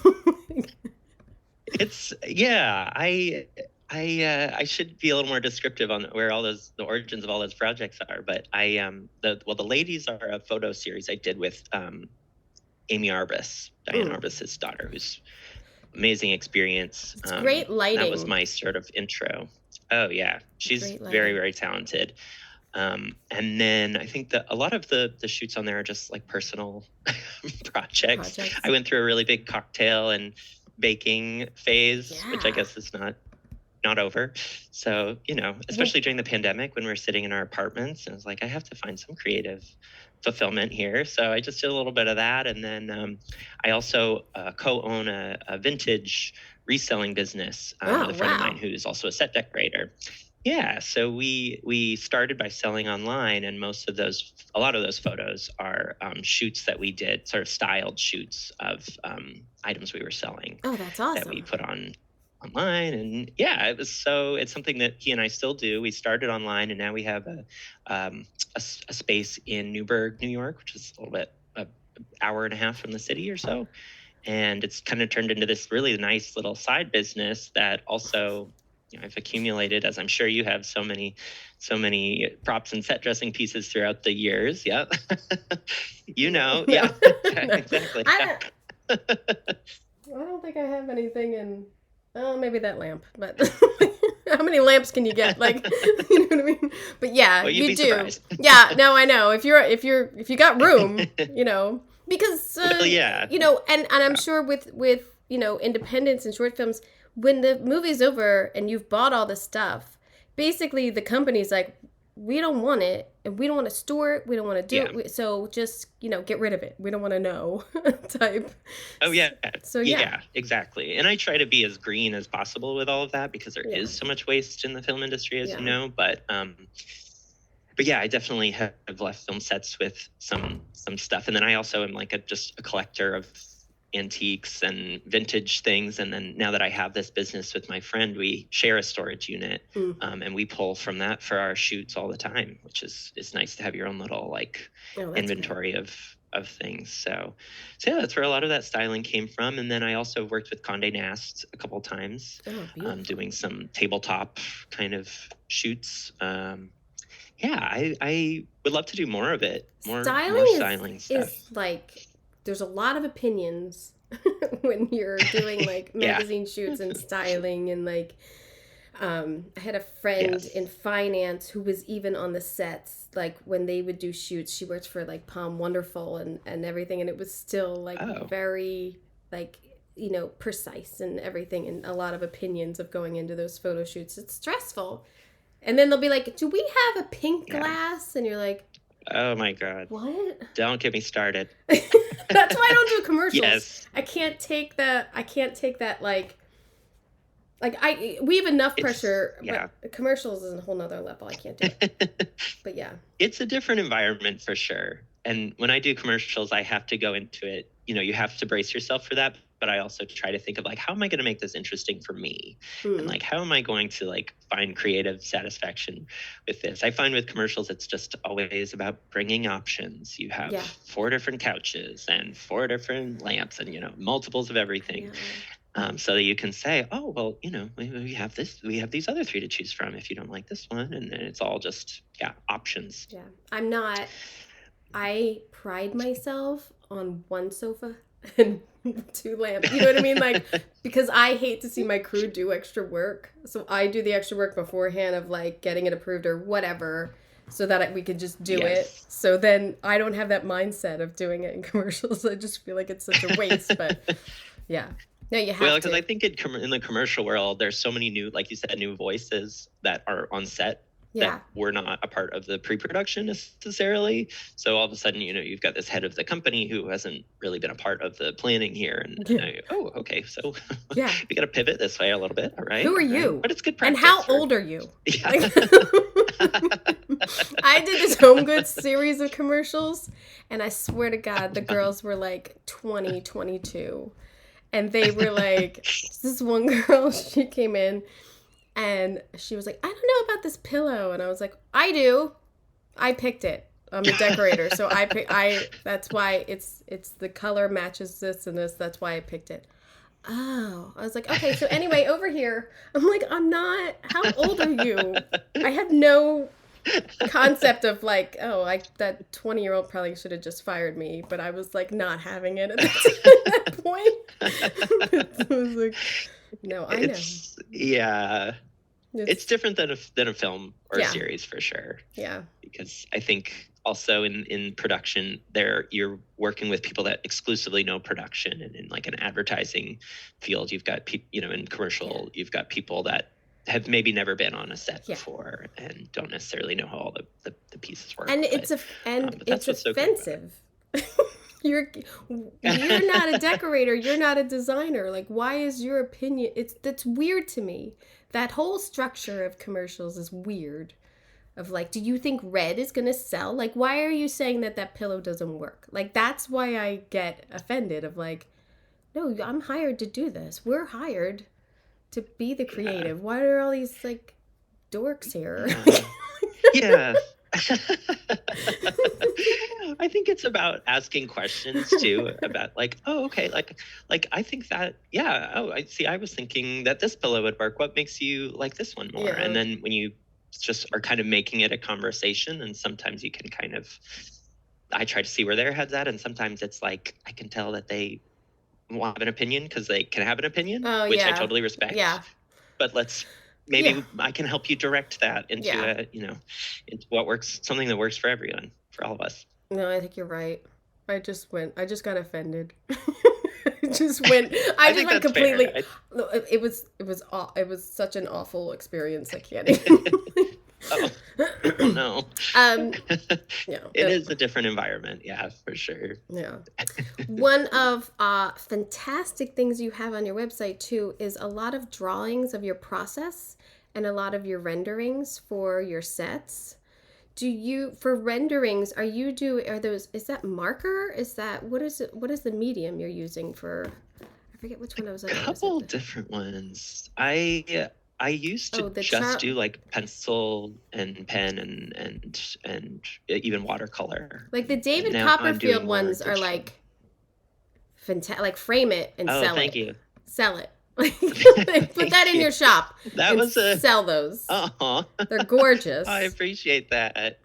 It's I should be a little more descriptive on where the origins of all those projects are, but the ladies are a photo series I did with Amy Arbus, Diane Arbus's daughter, who's amazing experience. It's great lighting. That was my sort of intro. Oh yeah, she's very, very talented. And then I think that a lot of the shoots on there are just like personal projects. I went through a really big cocktail and baking phase, which I guess is not over. So, especially during the pandemic when we were sitting in our apartments, and I was like, I have to find some creative fulfillment here. So I just did a little bit of that. And then I also co-own a vintage reselling business with a friend of mine who's also a set decorator. Yeah, so we started by selling online, and a lot of those photos are shoots that we did, sort of styled shoots of items we were selling. Oh, that's awesome. That we put online, and yeah, it's something that he and I still do. We started online, and now we have a space in Newburgh, New York, which is a little bit an hour and a half from the city or so, and it's kind of turned into this really nice little side business that also. I've accumulated, as I'm sure you have, so many props and set dressing pieces throughout the years. Yeah, yeah, exactly. I don't think I have anything in. Oh, maybe that lamp, but how many lamps can you get? Like, you know what I mean? But yeah, well, you do. Surprised. Yeah, no, I know. If you got room, because yeah, and I'm sure with independents and short films. When the movie's over and you've bought all this stuff, basically the company's like, we don't want it, and we don't want to store it, we don't want to do it, so just, get rid of it. We don't want to know type. Oh, yeah. So, yeah, exactly. And I try to be as green as possible with all of that because there is so much waste in the film industry, as you know, but yeah, I definitely have left film sets with some stuff. And then I also am like just a collector of antiques and vintage things, and then now that I have this business with my friend, we share a storage unit, and we pull from that for our shoots all the time, which is nice to have your own little inventory of things. So yeah, that's where a lot of that styling came from. And then I also worked with Condé Nast a couple times, doing some tabletop kind of shoots. Yeah, I would love to do more of it. More styling stuff. Is like there's a lot of opinions when you're doing like magazine shoots and styling and like I had a friend in finance who was even on the sets, like when they would do shoots. She worked for like Palm Wonderful and everything, and it was still like very like precise and everything, and a lot of opinions of going into those photo shoots. It's stressful. And then they'll be like, do we have a pink glass? And you're like, Oh my God. What? Don't get me started. That's why I don't do commercials. Yes. I can't take that. I can't take that we have enough pressure, Yeah. but commercials is a whole nother level. I can't do it. But yeah. It's a different environment for sure. And when I do commercials, I have to go into it, you have to brace yourself for that. But I also try to think of like, how am I going to make this interesting for me? And like, how am I going to like find creative satisfaction with this? I find with commercials, it's just always about bringing options. You have 4 different couches and 4 different lamps and, multiples of everything. So that you can say, oh, well, we have this, we have these other 3 to choose from if you don't like this one. And then it's all just, options. Yeah. I pride myself on 1 sofa and 2 lamps. You know what I mean? Like, because I hate to see my crew do extra work. So I do the extra work beforehand of like getting it approved or whatever so that we could just do it. So then I don't have that mindset of doing it in commercials. I just feel like it's such a waste, but yeah. No, you have well, because I think in the commercial world, there's so many new, like you said, new voices that are on set that were not a part of the pre-production necessarily. So all of a sudden, you've got this head of the company who hasn't really been a part of the planning here. And okay, so we got to pivot this way a little bit. All right. Who are you? But it's good practice. And how old are you? Yeah. I did this Home Goods series of commercials, and I swear to God, the girls were like 20, 22. And they were like, this one girl, she came in and she was like, I don't know about this pillow. And I was like, I do. I picked it. I'm a decorator. So that's why it's the color matches this and this. That's why I picked it. Oh, I was like, okay. So anyway, over here, I'm like, I'm not, how old are you? I had no concept of like, that 20-year-old probably should have just fired me, but I was like not having it at that point. I was like, no, I know. Yeah, it's different than a film or a series for sure. Yeah, because I think also in production you're working with people that exclusively know production, and in like an advertising field, you've got people, in commercial, you've got people that have maybe never been on a set before and don't necessarily know how all the pieces work. And it's offensive. You're not a decorator. You're not a designer. Like, why is your opinion? That's weird to me. That whole structure of commercials is weird. Of like, do you think red is going to sell? Like, why are you saying that pillow doesn't work? Like, that's why I get offended of like, no, I'm hired to do this. We're hired to be the creative. Why are all these like dorks here? Yeah. I think it's about asking questions too about like, oh, okay, like I think that, I see, I was thinking that this pillow would work. What makes you like this one more? And then when you just are kind of making it a conversation, and sometimes you can kind of, I try to see where their head's at, and sometimes it's like I can tell that they want an opinion because they can have an opinion, which I totally respect. Yeah. But maybe I can help you direct that into into what works, something that works for everyone, for all of us. No, I think you're right. I just got offended. I just went completely. It was such an awful experience. I can't even. Oh no. It is a different environment, for sure. Yeah. One of fantastic things you have on your website too is a lot of drawings of your process and a lot of your renderings for your sets. For renderings, is that marker? What is the medium you're using for? I forget which one I was on. A couple different ones. I used to do like pencil and pen and even watercolor. Like the David Copperfield ones are like fantastic. Like frame it and sell it. Oh, thank you. Sell it. Put that in your shop. Sell those. They're gorgeous. I appreciate that.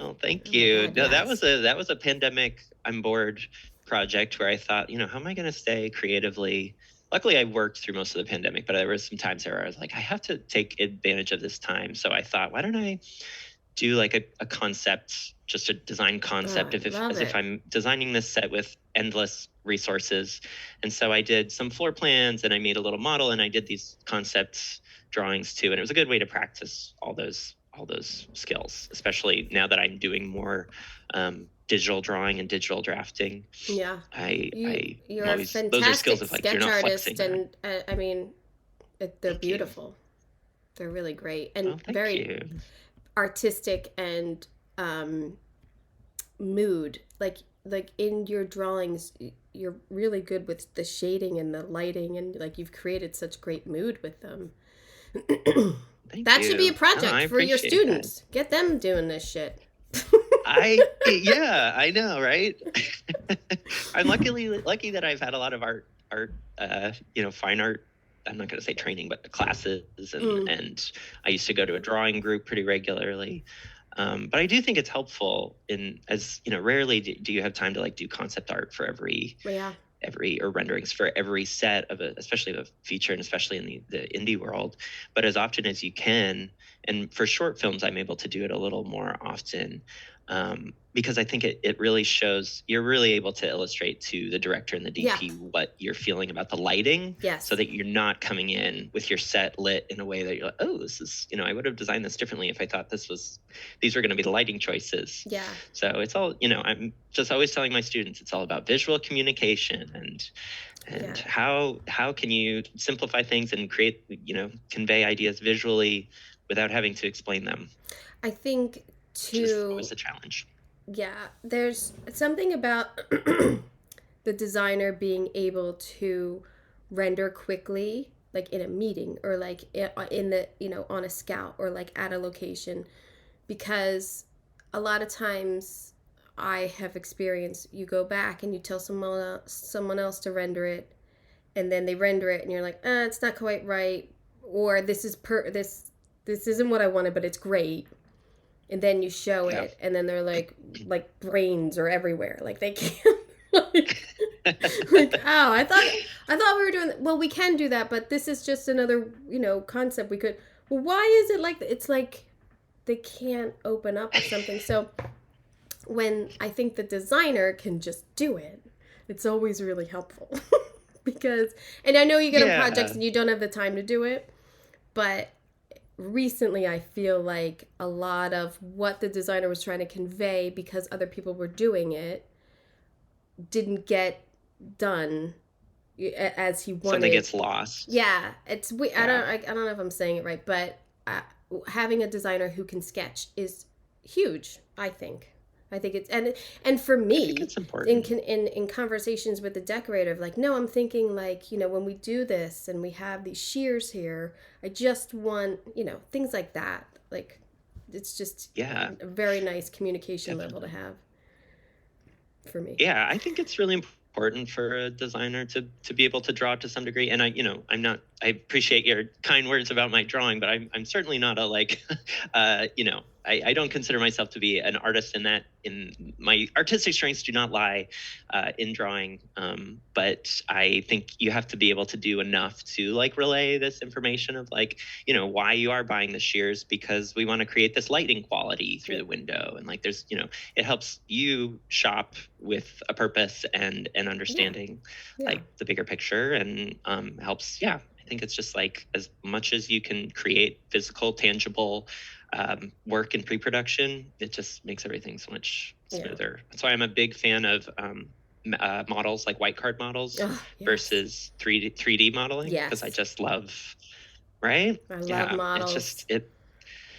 Oh, thank you. God, no, yes. that was a pandemic I'm bored project where I thought, how am I going to stay creatively? Luckily, I worked through most of the pandemic, but there were some times where I was like, I have to take advantage of this time. So I thought, why don't I do like a concept, just a design concept, as if I'm designing this set with endless resources. And so I did some floor plans, and I made a little model, and I did these concept drawings too. And it was a good way to practice all those all those skills, especially now that I'm doing more digital drawing and digital drafting. Yeah. You're a those are skills fantastic of like, you're sketch not artist, flexing that. and I mean, they're Thank you. beautiful. They're really great Oh, and thank very you. artistic and mood. Like in your drawings, you're really good with the shading and the lighting, and like you've created such great mood with them. Thank That you. should be a project I for your appreciate students. Get them doing this shit. Yeah, I know, right? I'm lucky that I've had a lot of art, fine art. I'm not going to say training, but classes, and I used to go to a drawing group pretty regularly. But I do think it's helpful rarely do you have time to like do concept art for every or renderings for every set of especially of a feature, and especially in the indie world. But as often as you can, and for short films, I'm able to do it a little more often. Because I think it really shows, you're really able to illustrate to the director and the DP what you're feeling about the lighting, so that you're not coming in with your set lit in a way that you're like, oh, this is, I would have designed this differently if I thought these were going to be the lighting choices. Yeah. So it's all, I'm just always telling my students, it's all about visual communication and how can you simplify things and create, convey ideas visually without having to explain them. I think was the challenge. Yeah, there's something about the designer being able to render quickly, like in a meeting or like in the, on a scout or like at a location, because a lot of times I have experienced, you go back and you tell someone else to render it, and then they render it and you're like, it's not quite right, or this isn't what I wanted, but it's great. And then you show it, and then they're like brains are everywhere. Like they can't, oh, I thought we were doing that. Well, we can do that, but this is just another, concept we could. Well, why is it like, it's like they can't open up or something. So when I think the designer can just do it, it's always really helpful because, and I know you get on projects and you don't have the time to do it, but recently I feel like a lot of what the designer was trying to convey, because other people were doing it, didn't get done as he wanted. Something gets lost. Yeah, it's I don't know if I'm saying it right, but having a designer who can sketch is huge. I think it's and for me, I think it's important. In conversations with the decorator of like, no, I'm thinking like, when we do this and we have these shears here, I just want, things like that. Like, it's just a very nice communication level to have for me. Yeah, I think it's really important for a designer to be able to draw to some degree. And I appreciate your kind words about my drawing, but I'm certainly not I don't consider myself to be an artist in my artistic strengths do not lie in drawing. But I think you have to be able to do enough to like relay this information of like, why you are buying the shears, because we want to create this lighting quality through the window. And like, there's, it helps you shop with a purpose and understanding like the bigger picture, and helps. Yeah. I think it's just like, as much as you can create physical, tangible work in pre-production, it just makes everything so much smoother. That's why I'm a big fan of models, like white card models versus 3D modeling, because I just love, right? I love models.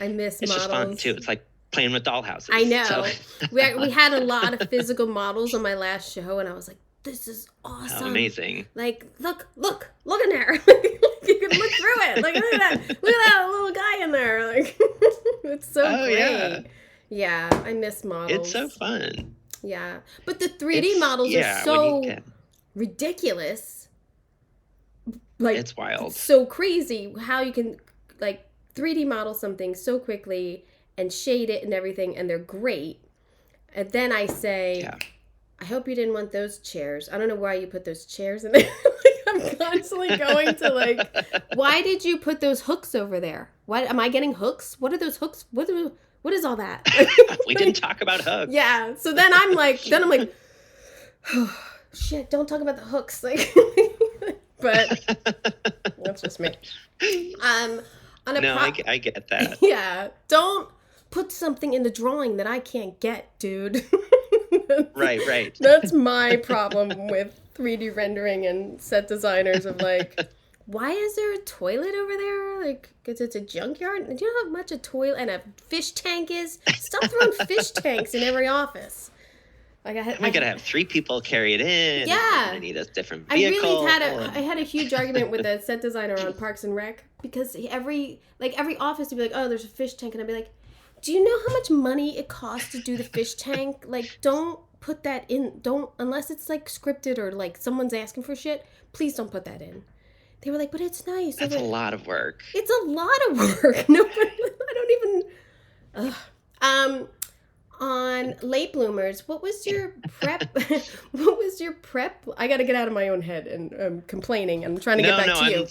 I miss models. It's just fun too. It's like playing with dollhouses. I know. So. we had a lot of physical models on my last show, and I was like, this is awesome. Oh, amazing. Like, look in there. You can look through it. Like, look at that little guy in there. Like, it's so great. Yeah, I miss models. It's so fun. Yeah. But the 3D models are so ridiculous. Like, it's wild. It's so crazy how you can, like, 3D model something so quickly and shade it and everything, and they're great. And then I say, I hope you didn't want those chairs. I don't know why you put those chairs in there. Like, I'm constantly going to like, why did you put those hooks over there? Why am I getting hooks? What are those hooks? What is all that? We didn't talk about hooks. Yeah. So then I'm like, oh, shit, don't talk about the hooks. Like, but that's just me. on a No, I get that. Yeah, don't put something in the drawing that I can't get, dude. Right. That's my problem with 3D rendering and set designers of like, why is there a toilet over there? Like, because it's a junkyard? Do you know how much a toilet and a fish tank is? Stop throwing fish tanks in every office. Like Am I gonna have 3 people carry it in? Yeah. I'm gonna need a different vehicle. I had a huge argument with a set designer on Parks and Rec because every office would be like, oh, there's a fish tank, and I'd be like, do you know how much money it costs to do the fish tank? Like, don't put that in. Don't, unless it's like scripted or like someone's asking for shit. Please don't put that in. They were like, but it's nice. That's a lot of work. It's a lot of work. No, I don't even. On late bloomers, what was your prep? What was your prep? I got to get out of my own head and complaining. I'm trying to get back to you.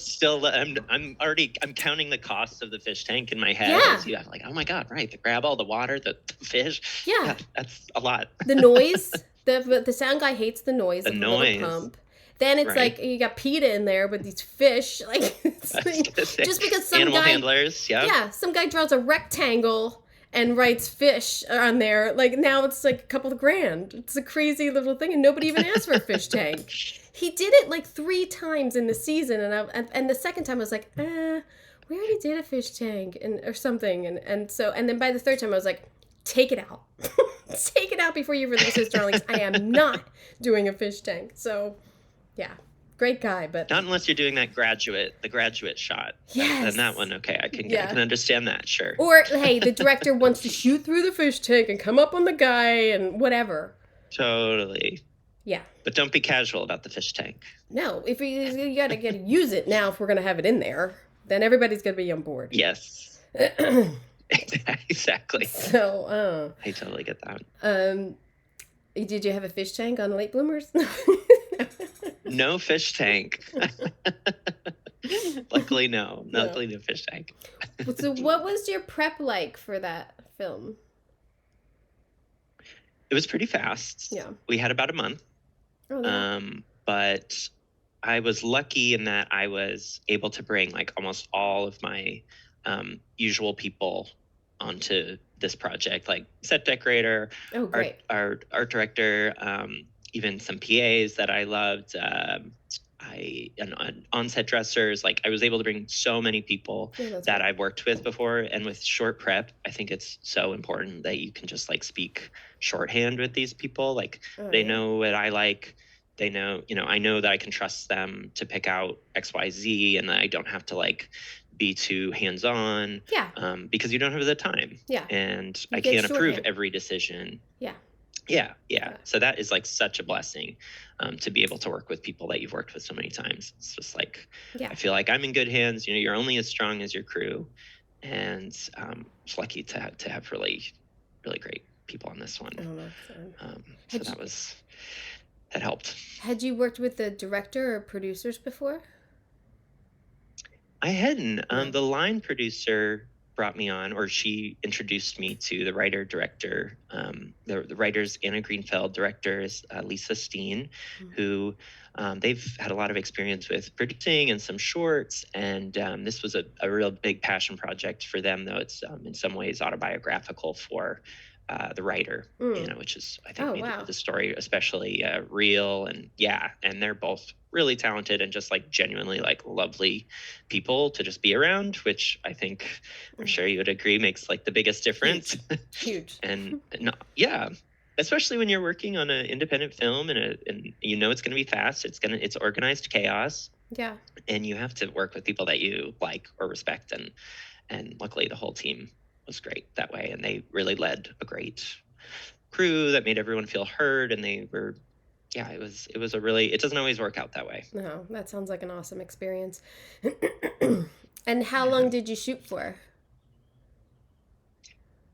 I'm counting the cost of the fish tank in my head. Yeah. So I'm like, oh my God, right. To grab all the water, the fish. Yeah. That's a lot. The noise, the sound guy hates the noise. The of noise. The little pump. Then it's like you got PETA in there with these fish. Like, just because some animal guy, handlers, yeah, some guy draws a rectangle and writes fish on there. Like, now it's like a couple of grand. It's a crazy little thing, and nobody even asked for a fish tank. He did it like 3 times in the season, and the second time I was like, we already did a fish tank or something, and then by the third time I was like, take it out, take it out before you release his drawings. I am not doing a fish tank. So, yeah. Great guy, but not unless you're doing the graduate shot. Yes. Then that one, okay, I can understand that, sure. Or hey, the director wants to shoot through the fish tank and come up on the guy and whatever. Totally. Yeah. But don't be casual about the fish tank. No, if you gotta use it now if we're gonna have it in there, then everybody's gonna be on board. Yes. Exactly. So, I totally get that. Did you have a fish tank on Late Bloomers? No fish tank. Luckily, no. Luckily, no fish tank. So what was your prep like for that film? It was pretty fast. Yeah. We had about a month. Oh, yeah. But I was lucky in that I was able to bring like almost all of my usual people onto this project, like set decorator, art director, even some PAs that I loved, on-set dressers. Like, I was able to bring so many people that I've worked with before. And with short prep, I think it's so important that you can just like speak shorthand with these people. Like, they know what I like. They know, I know that I can trust them to pick out XYZ, and that I don't have to like be too hands-on. Yeah. Because you don't have the time. Yeah. And I can't approve every decision. Yeah. Yeah. So that is like such a blessing, to be able to work with people that you've worked with so many times. It's just like, I feel like I'm in good hands. You're only as strong as your crew, and just lucky to have really, really great people on this one. So that helped. Had you worked with the director or producers before? I hadn't. The line producer brought me on, or she introduced me to the writer-director. The writers, Anna Greenfeld, directors, Lisa Steen, who they've had a lot of experience with producing and some shorts. And this was a real big passion project for them, though it's in some ways autobiographical for the writer, which is, I think, made the story especially real. And and they're both really talented and just like genuinely like lovely people to just be around, which I think, I'm sure you would agree, makes like the biggest difference. Huge. And especially when you're working on an independent film and it's going to be fast, it's organized chaos. Yeah. And you have to work with people that you like or respect, and luckily the whole team was great that way, and they really led a great crew that made everyone feel heard, and they were it was a really, it doesn't always work out that way. No, that sounds like an awesome experience. And how long did you shoot for?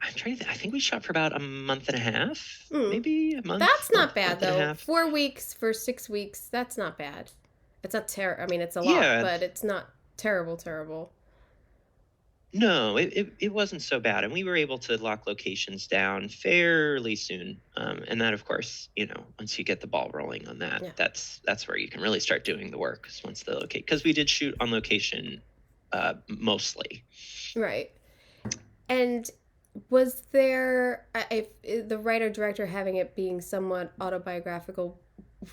I'm trying to think. I think we shot for about a month and a half, maybe a month. That's not bad though. 4 weeks for 6 weeks. That's not bad. It's not I mean, it's a lot, but it's not terrible. No, it wasn't so bad. And we were able to lock locations down fairly soon. And that, of course, once you get the ball rolling on that, that's where you can really start doing the work, once the because we did shoot on location mostly. Right. And was there, if the writer director having it being somewhat autobiographical,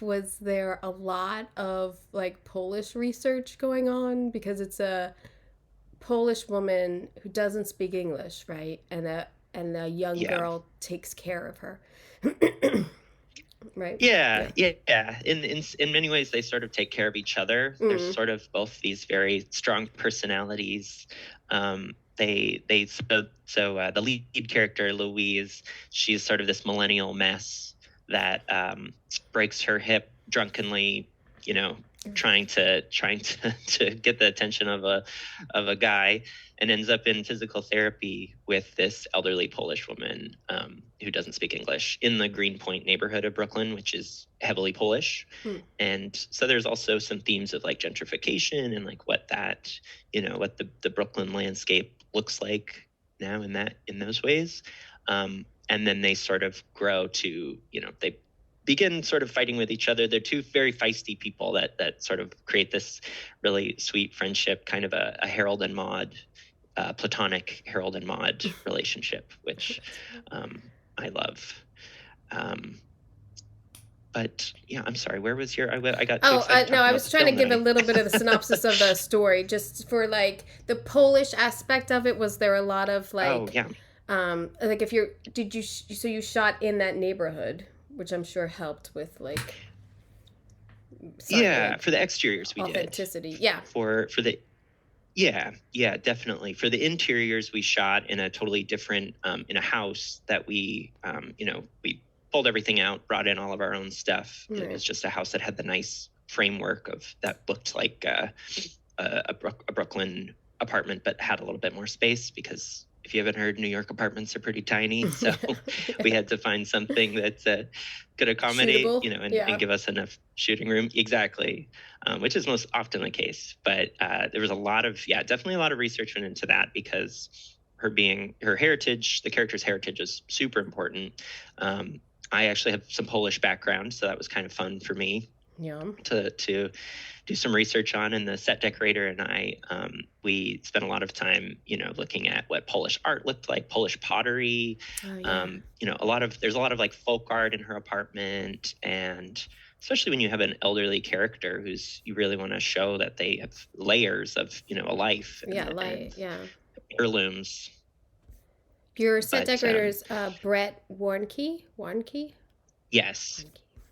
was there a lot of like Polish research going on, because it's a Polish woman who doesn't speak English, right? And a young Yeah. girl takes care of her. Right? Yeah, yeah. In many ways, they sort of take care of each other. There's Mm. sort of both these very strong personalities. The lead character Louise, she's sort of this millennial mess that breaks her hip drunkenly, you know, trying to to get the attention of a guy, and ends up in physical therapy with this elderly Polish woman who doesn't speak English in the Greenpoint neighborhood of Brooklyn, which is heavily Polish. Mm. And so there's also some themes of like gentrification and like what that, what the Brooklyn landscape looks like now in those ways. And then they sort of grow to, they begin sort of fighting with each other. They're two very feisty people that sort of create this really sweet friendship, kind of a Harold and Maude, platonic Harold and Maude relationship, which I love. But yeah, I'm sorry. Where was your? I got too excited. No, I was trying to give a little bit of the synopsis of the story, just for like the Polish aspect of it. Was there a lot of like? Oh yeah. Like if you're, so you shot in that neighborhood, which I'm sure helped with like. Yeah, for the exteriors we authenticity. did. Yeah. For the. Yeah, definitely. For the interiors, we shot in a totally different, in a house that we pulled everything out, brought in all of our own stuff. Right. It was just a house that had the nice framework that looked like a Brooklyn apartment, but had a little bit more space, because if you haven't heard, New York apartments are pretty tiny. So we had to find something that could accommodate, and give us enough shooting room. Exactly. Which is most often the case. But there was definitely a lot of research went into that, because her heritage, the character's heritage, is super important. I actually have some Polish background, so that was kind of fun for me to do some research on. And the set decorator and I, we spent a lot of time, looking at what Polish art looked like, Polish pottery. There's a lot of like folk art in her apartment, and especially when you have an elderly character you really want to show that they have layers of, a life. And heirlooms. Your set decorator is Brett Warnke? Yes.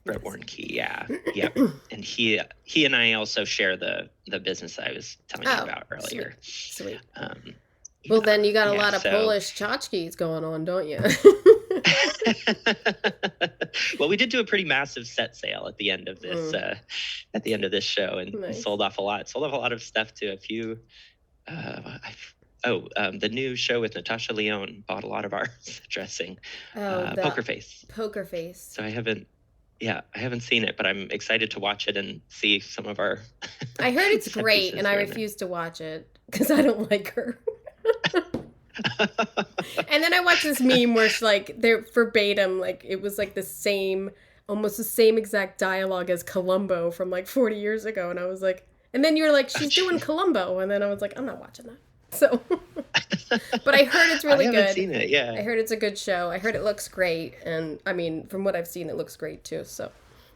Brett Warnke, yeah. Yep. And he and I also share the business I was telling you about earlier. Sweet. Well, then you got a lot of Polish tchotchkes going on, don't you? Well, we did do a pretty massive set sale at the end of this show, and sold off a lot of stuff to a few. The new show with Natasha Lyonne bought a lot of our dressing. Poker Face. Poker Face. So I haven't seen it, but I'm excited to watch it and see some of our. I heard it's great, and I refuse to watch it because I don't like her. And then I watched this meme where they're verbatim, like it was like almost the same exact dialogue as Columbo from like 40 years ago, and I was like, and then you're like, she's doing Columbo, and then I was like, I'm not watching that. So, but I heard it's really good. I haven't seen it, yeah. I heard it's a good show. I heard it looks great, and I mean, from what I've seen, it looks great too. So,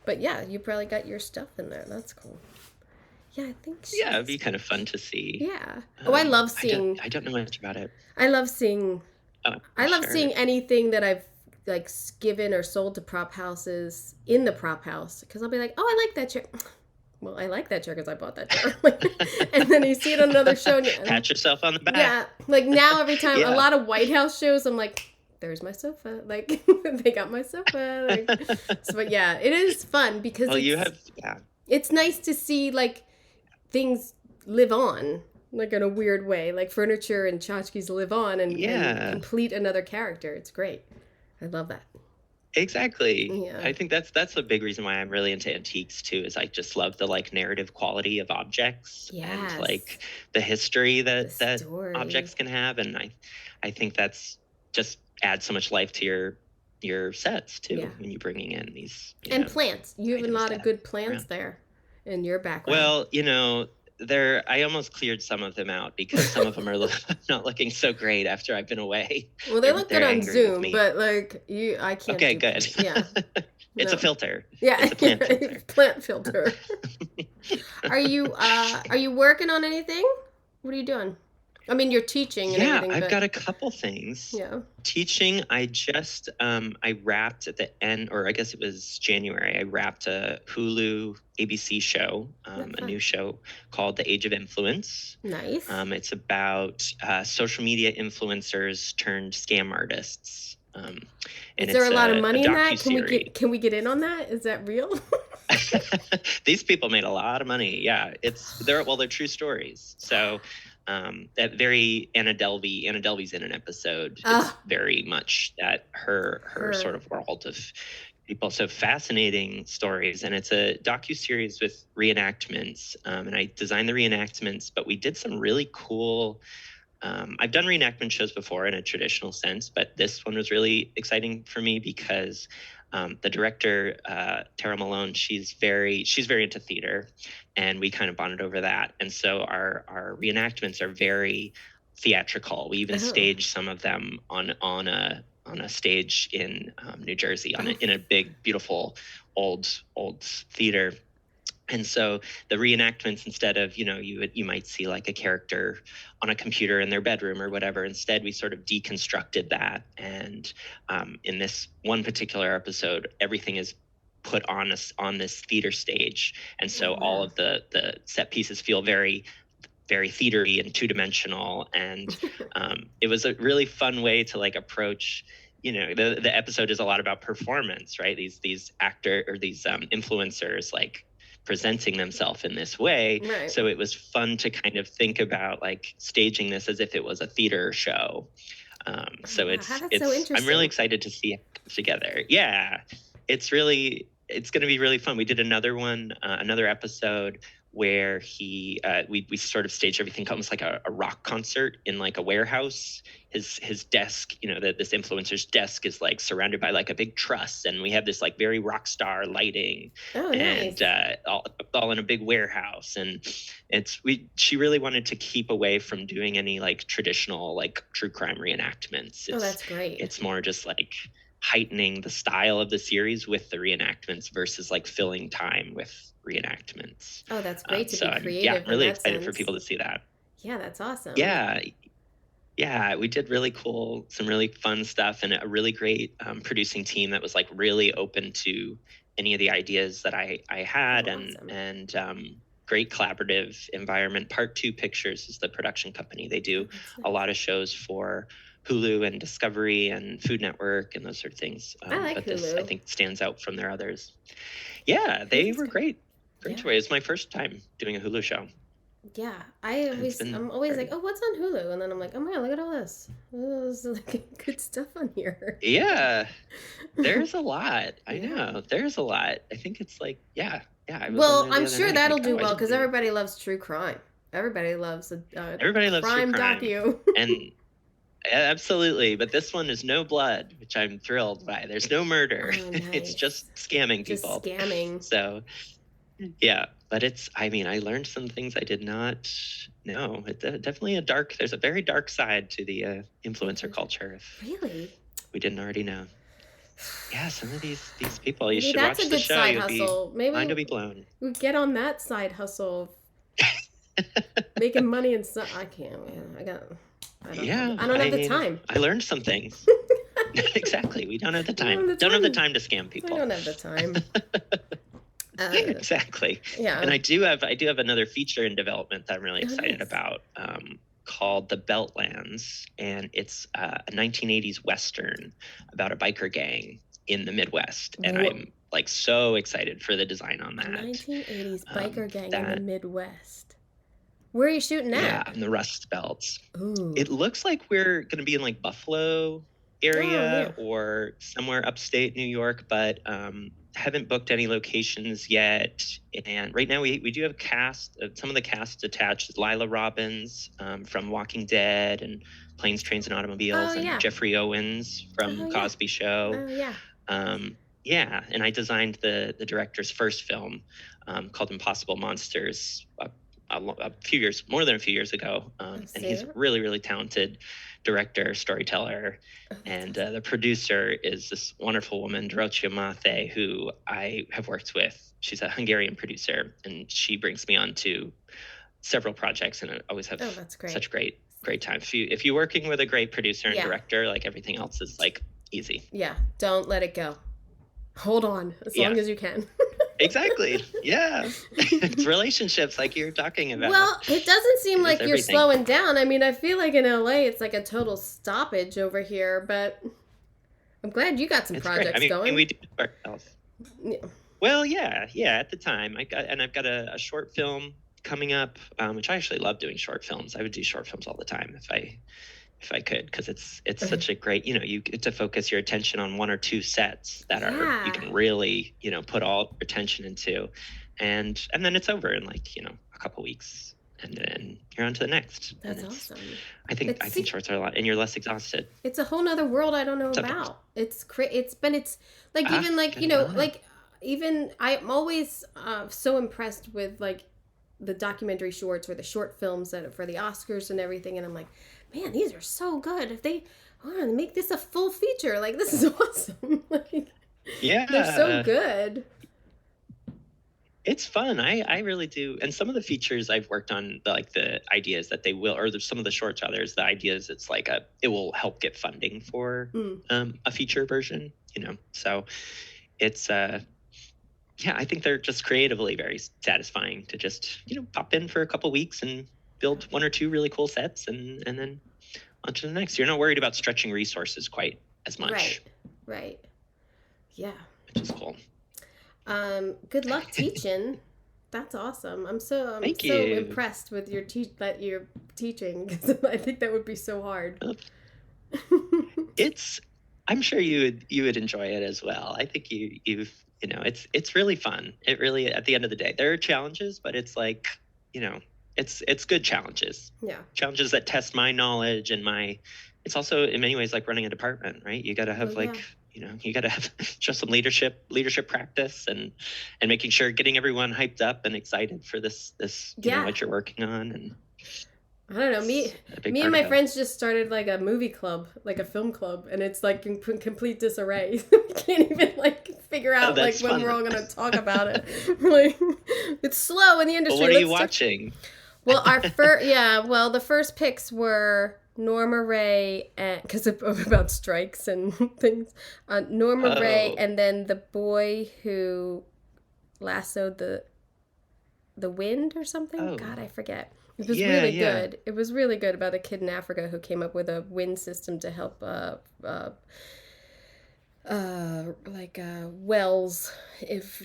but yeah, you probably got your stuff in there. That's cool. Yeah, I think. Yeah, it'd be kind of fun to see. Yeah. I love seeing. I don't know much about it. I love seeing. Seeing anything that I've like given or sold to prop houses in the prop house, because I'll be like, oh, I like that chair. Well, I like that chair because I bought that chair. And then you see it on another show. And pat yourself on the back. Yeah. Like now every time, a lot of White House shows, I'm like, there's my sofa. Like, they got my sofa. But yeah, it is fun because it's nice to see like things live on, like in a weird way. Like furniture and tchotchkes live on and complete another character. It's great. I love that. Exactly. Yeah. I think that's a big reason why I'm really into antiques too, is I just love the like narrative quality of objects and like the history that objects can have. And I think that's just adds so much life to your sets too, when you're bringing in these. And plants. You have a lot of good plants there in your background. Well, I almost cleared some of them out because some of them are not looking so great after I've been away. Well, they look good They're on angry with Zoom, me. but like I can't Okay, do good. Yeah. It's No. a filter. Yeah. It's a plant filter. Plant filter. Are you working on anything? What are you doing? I mean, you're teaching and everything, I've but got a couple things. yeah. Teaching, I just I wrapped at the end, or I guess it was January. I wrapped a Hulu ABC show, a new show called The Age of Influence. Nice. It's about social media influencers turned scam artists. And is there a lot of money in that? docuseries. Can we get in on that? Is that real? These people made a lot of money. Yeah, they're true stories. So that very Anna Delvey's in an episode. It's very much that her sort of world of people. So fascinating stories, and it's a docuseries with reenactments. And I designed the reenactments, but we did some really cool. I've done reenactment shows before in a traditional sense, but this one was really exciting for me because the director, Tara Malone, she's very into theater, and we kind of bonded over that. And so our reenactments are very theatrical. We even stage some of them on a stage in New Jersey in a big, beautiful old theater. And so the reenactments, instead of, you might see like a character on a computer in their bedroom or whatever, instead we sort of deconstructed that. And in this one particular episode, everything is put on this theater stage. And so all of the set pieces feel very, very theatery and two-dimensional. And it was a really fun way to like approach, the episode is a lot about performance, right? These actor or these influencers like presenting themselves in this way. Right. So it was fun to kind of think about like staging this as if it was a theater show. It's so interesting. I'm really excited to see it together. Yeah, it's going to be really fun. We did another episode where we sort of staged everything almost like a rock concert in like a warehouse. His desk, this influencer's desk is like surrounded by like a big truss, and we have this like very rock star lighting, nice. And all in a big warehouse. And she really wanted to keep away from doing any like traditional like true crime reenactments. That's great. It's more just like heightening the style of the series with the reenactments versus like filling time with reenactments. Oh, that's great to be creative. Yeah, really excited for people to see that. Yeah, that's awesome. Yeah, we did some really fun stuff, and a really great producing team that was like really open to any of the ideas that I had. Awesome. and great collaborative environment. Part 2 Pictures is the production company. They do a lot of shows for Hulu and Discovery and Food Network and those sort of things. I like but Hulu. This, I think, stands out from their others. Yeah, they were great. Great joy. It's my first time doing a Hulu show. Yeah, I'm always like, oh, what's on Hulu? And then I'm like, oh my God, look at all this. Oh, there's like good stuff on here. Yeah, there's a lot. I know, there's a lot. I think it's like, yeah. Well, I'm sure that'll do well because everybody loves true crime. Everybody loves crime docu. And absolutely, but this one is no blood, which I'm thrilled by. There's no murder. Oh, nice. It's just scamming people. Just scamming. So, yeah, but I learned some things I did not know. It's definitely there's a very dark side to the influencer culture. Really? We didn't already know. Yeah, some of these people, you should that's watch a the good show. side You'll hustle. Maybe mind will be blown. We get on that side hustle. Making money and stuff. I can't, man. I don't have the time. I learned some things. Exactly. We don't have the time. Don't have the time to scam people. I don't have the time. Exactly. Yeah. And I do have another feature in development that I'm really excited about, called The Beltlands, and it's a 1980s Western about a biker gang in the Midwest. And I'm like so excited for the design on that. 1980s biker gang in the Midwest. Where are you shooting at? Yeah, in the Rust Belts. Ooh. It looks like we're going to be in like Buffalo area or somewhere upstate New York, but haven't booked any locations yet. And right now we do have some of the cast attached is Lila Robbins from Walking Dead and Planes, Trains, and Automobiles, and Jeffrey Owens from Cosby Show. Yeah, and I designed the director's first film called Impossible Monsters a few years, more than a few years ago. And he's really, really talented director, storyteller. And the producer is this wonderful woman, Dorothea Mathe, who I have worked with. She's a Hungarian producer, and she brings me on to several projects, and I always have such great time. If you're working with a great producer and director, like everything else is like easy. Yeah, don't let it go. Hold on as long as you can. Exactly. Yeah. It's relationships like you're talking about. Well, it doesn't seem like you're slowing down. I mean, I feel like in LA it's like a total stoppage over here, but I'm glad you got some projects going. And we do ourselves. Yeah. Well, yeah. At the time, I've got a short film coming up, which I actually love doing short films. I would do short films all the time if I could, because it's such a great, you get to focus your attention on one or two sets that are you can really put all your attention into, and then it's over in like a couple weeks, and then you're on to the next. That's awesome. I think shorts are a lot, and you're less exhausted. It's a whole nother world I don't know about. It's like even like like even I'm always so impressed with like the documentary shorts or the short films that for the Oscars and everything, and I'm like, man, these are so good. If they make this a full feature, like this is awesome. Like, they're so good. It's fun. I really do. And some of the features I've worked on, the ideas that they will, or some of the shorts, others, the ideas, it's like it will help get funding for a feature version. So it's I think they're just creatively very satisfying to just pop in for a couple weeks and build one or two really cool sets, and then on to the next. You're not worried about stretching resources quite as much. Right. Yeah. Which is cool. Good luck teaching. That's awesome. I'm so impressed with your teaching, because I think that would be so hard. I'm sure you would enjoy it as well. I think it's really fun. It really, at the end of the day, there are challenges, but it's like, it's good challenges. Yeah. Challenges that test my knowledge and it's also in many ways like running a department, right? You got to have you got to show some leadership practice and making sure getting everyone hyped up and excited for this what you're working on. And I don't know, me and my friends just started like a movie club, like a film club, and it's like in complete disarray. We can't even like figure out when we're all going to talk about it. Like, it's slow in the industry. Well, what are you watching? Well, the first picks were Norma Ray, because about strikes and things. Norma Ray, and then The Boy Who Lassoed the Wind or something. Oh. God, I forget. It was really good. It was really good, about a kid in Africa who came up with a wind system to help wells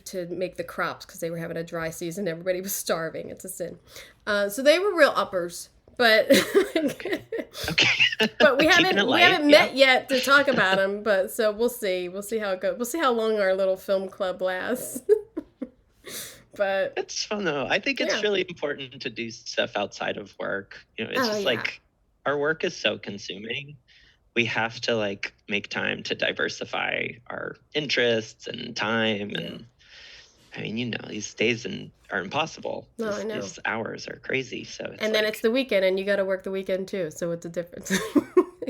to make the crops, because they were having a dry season. Everybody was starving. It's a sin. So they were real uppers, but okay. But we haven't met yet to talk about them. But so we'll see how it goes. We'll see how long our little film club lasts. But it's fun though. I think it's really important to do stuff outside of work. It's like our work is so consuming. We have to like make time to diversify our interests and time. And I mean, these days are impossible. No, I know. These hours are crazy. So and then it's the weekend, and you got to work the weekend too. So it's a difference.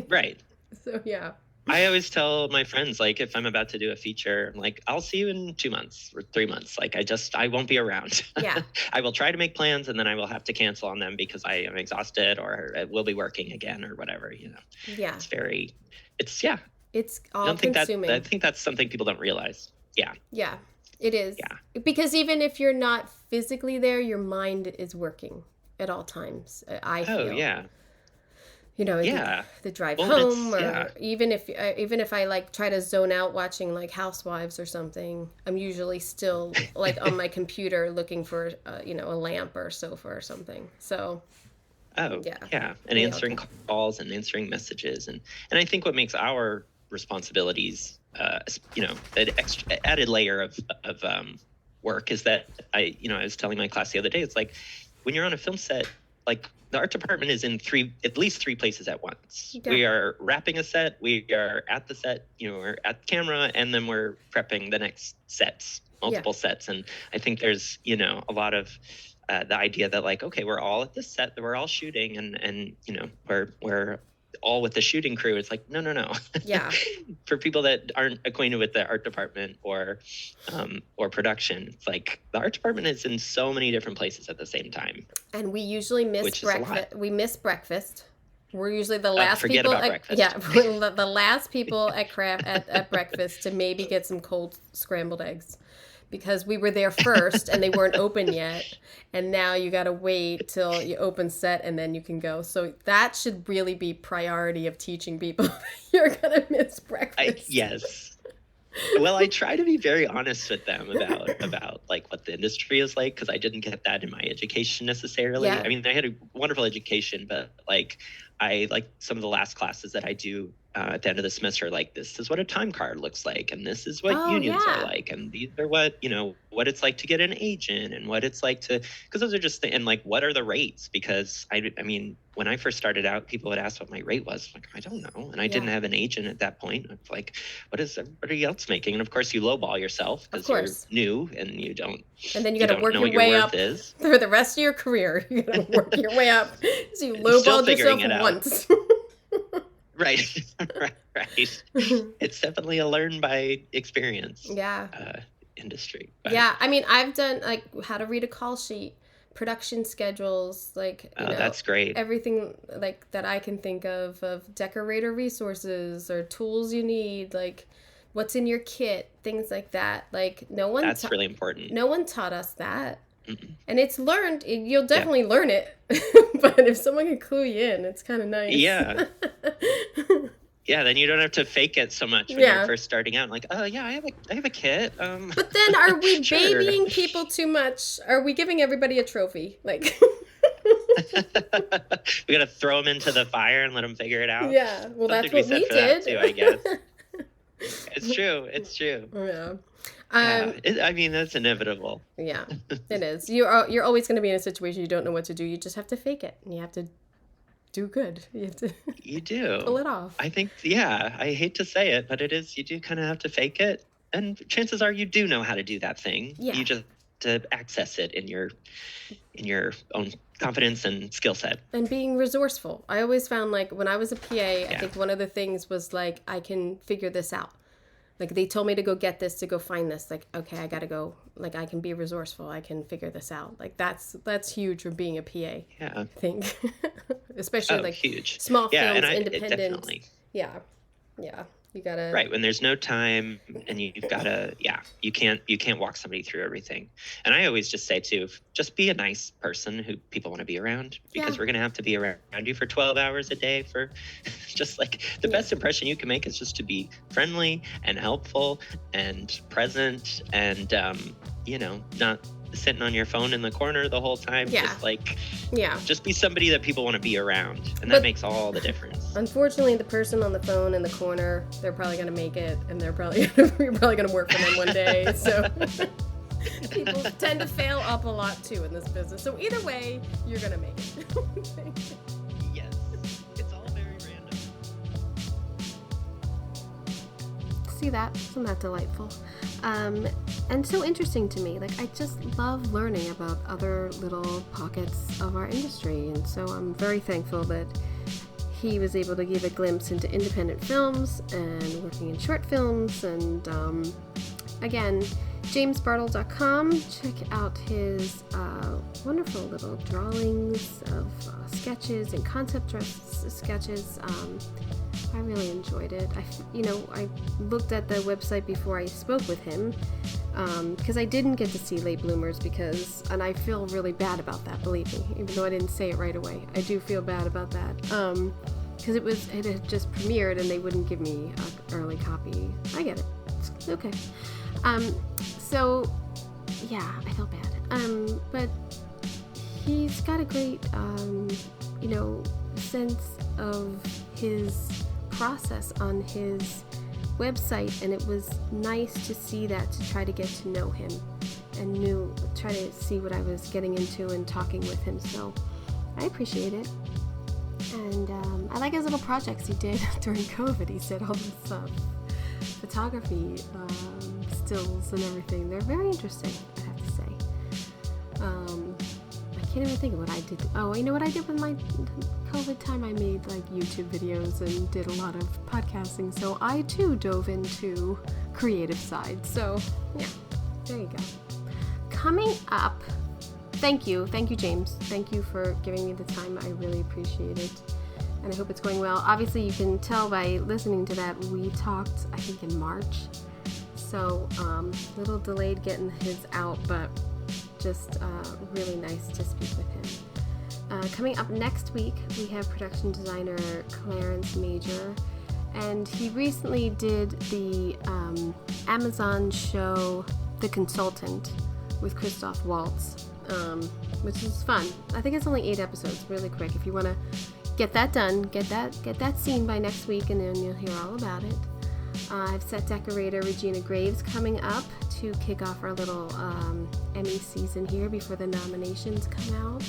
Right. So yeah. I always tell my friends, like, if I'm about to do a feature, I'm like, I'll see you in 2 months or 3 months. Like, I won't be around. Yeah. I will try to make plans, and then I will have to cancel on them because I am exhausted, or we'll be working again or whatever, Yeah. It's all consuming. I think that's something people don't realize. Yeah. Yeah, it is. Yeah. Because even if you're not physically there, your mind is working at all times, I feel. Oh, yeah. The drive home, or even if I like try to zone out watching like Housewives or something, I'm usually still like on my computer looking for a lamp or sofa or something. So and answering calls and answering messages, and I think what makes our responsibilities an extra added layer of work is that I was telling my class the other day, it's like when you're on a film set, like the art department is in at least three places at once. Yeah. We are wrapping a set, we are at the set, we're at the camera, and then we're prepping the next sets, multiple sets. And I think there's, a lot of the idea that like, okay, we're all at the set, that we're all shooting, and you know, we're all with the shooting crew. It's like, no. Yeah. For people that aren't acquainted with the art department or production, it's like the art department is in so many different places at the same time. And we usually miss breakfast. We miss breakfast. We're usually the last people. Breakfast. Yeah, the last people at breakfast to maybe get some cold scrambled eggs, because we were there first and they weren't open yet, and now you got to wait till you open set and then you can go. So that should really be priority of teaching people. You're gonna miss breakfast. Yes. Well, I try to be very honest with them about like what the industry is like, because I didn't get that in my education necessarily. Yeah. I mean, I had a wonderful education, but like some of the last classes that I do at the end of the semester, like, this is what a time card looks like, and this is what unions are like, and these are what, you know, what it's like to get an agent, and what it's like to, because those are just and like, what are the rates? Because I mean, when I first started out, people would ask what my rate was. I'm like, I don't know, and I didn't have an agent at that point. It's like, what is everybody else making? And of course, you lowball yourself because you're new and you don't. And then you got to work your way up for the rest of your career. You got to work your way up. So you lowballed yourself once. Right. It's definitely a learn by experience industry. But. Yeah, I mean, I've done like how to read a call sheet, production schedules, like, you know, that's great. Everything like that I can think of decorator resources or tools you need, like what's in your kit, things like that. Like that's really important. No one taught us that. Mm-mm. And it's learned. You'll definitely learn it. But if someone can clue you in, it's kind of nice. Yeah. Yeah, then you don't have to fake it so much when you're first starting out. Like, oh yeah, I have a kit. But then, are we babying people too much? Are we giving everybody a trophy? Like, we gotta throw them into the fire and let them figure it out. Yeah, well, that's what we did too, I guess. It's true. Yeah. I mean, that's inevitable. Yeah, it is. You're always going to be in a situation you don't know what to do. You just have to fake it, and you have to do good. You do pull it off. I think, I hate to say it, but it is. You do kind of have to fake it, and chances are you do know how to do that thing. Yeah. You just to access it in your own confidence and skill set. And being resourceful. I always found, like, when I was a PA, I think one of the things was, like, I can figure this out. Like, they told me to go get this, to go find this. Like, okay, I got to go. Like, I can be resourceful. I can figure this out. Like, that's huge for being a PA. Yeah. I think. Especially, like, huge. Small films, and independent. Definitely. Yeah. You got to. Right. When there's no time and you've got to, you can't walk somebody through everything. And I always just say, too, just be a nice person who people want to be around, because we're going to have to be around you for 12 hours a day for just like the best impression you can make is just to be friendly and helpful and present and, not sitting on your phone in the corner the whole time. Just be somebody that people want to be around, and that makes all the difference. Unfortunately, the person on the phone in the corner, they're probably going to make it, and you're probably going to work for them one day. So people tend to fail up a lot too in this business. So either way, you're going to make it. Yes, it's all very random. See that? Isn't that delightful? And so interesting to me. Like, I just love learning about other little pockets of our industry, and so I'm very thankful that he was able to give a glimpse into independent films and working in short films. And again, jamesbartol.com. Check out his wonderful little drawings of sketches and concept sketches. I really enjoyed it. I looked at the website before I spoke with him, because I didn't get to see Late Bloomers, and I feel really bad about that, believe me, even though I didn't say it right away. I do feel bad about that, because it had just premiered and they wouldn't give me an early copy. I get it. It's okay. So, yeah, I felt bad. But he's got a great, sense of his process on his website, and it was nice to see that, to try to get to know him and try to see what I was getting into and talking with him. So I appreciate it. And I like his little projects he did during COVID. He did all this photography stills and everything. They're very interesting, I have to say. can't even think of what I did. Oh, you know what I did with my COVID time? I made like YouTube videos and did a lot of podcasting. So I too dove into creative side. So yeah, there you go. Coming up, thank you, James. Thank you for giving me the time. I really appreciate it. And I hope it's going well. Obviously, you can tell by listening to that, we talked, I think, in March. So a little delayed getting his out, but just really nice to speak with him. Coming up next week, we have production designer Clarence Major, and he recently did the Amazon show The Consultant with Christoph Waltz, which is fun. I think it's only 8 episodes, really quick. If you want to get that done, get that seen by next week, and then you'll hear all about it. I've set decorator Regina Graves coming up to kick off our little Emmy season here before the nominations come out.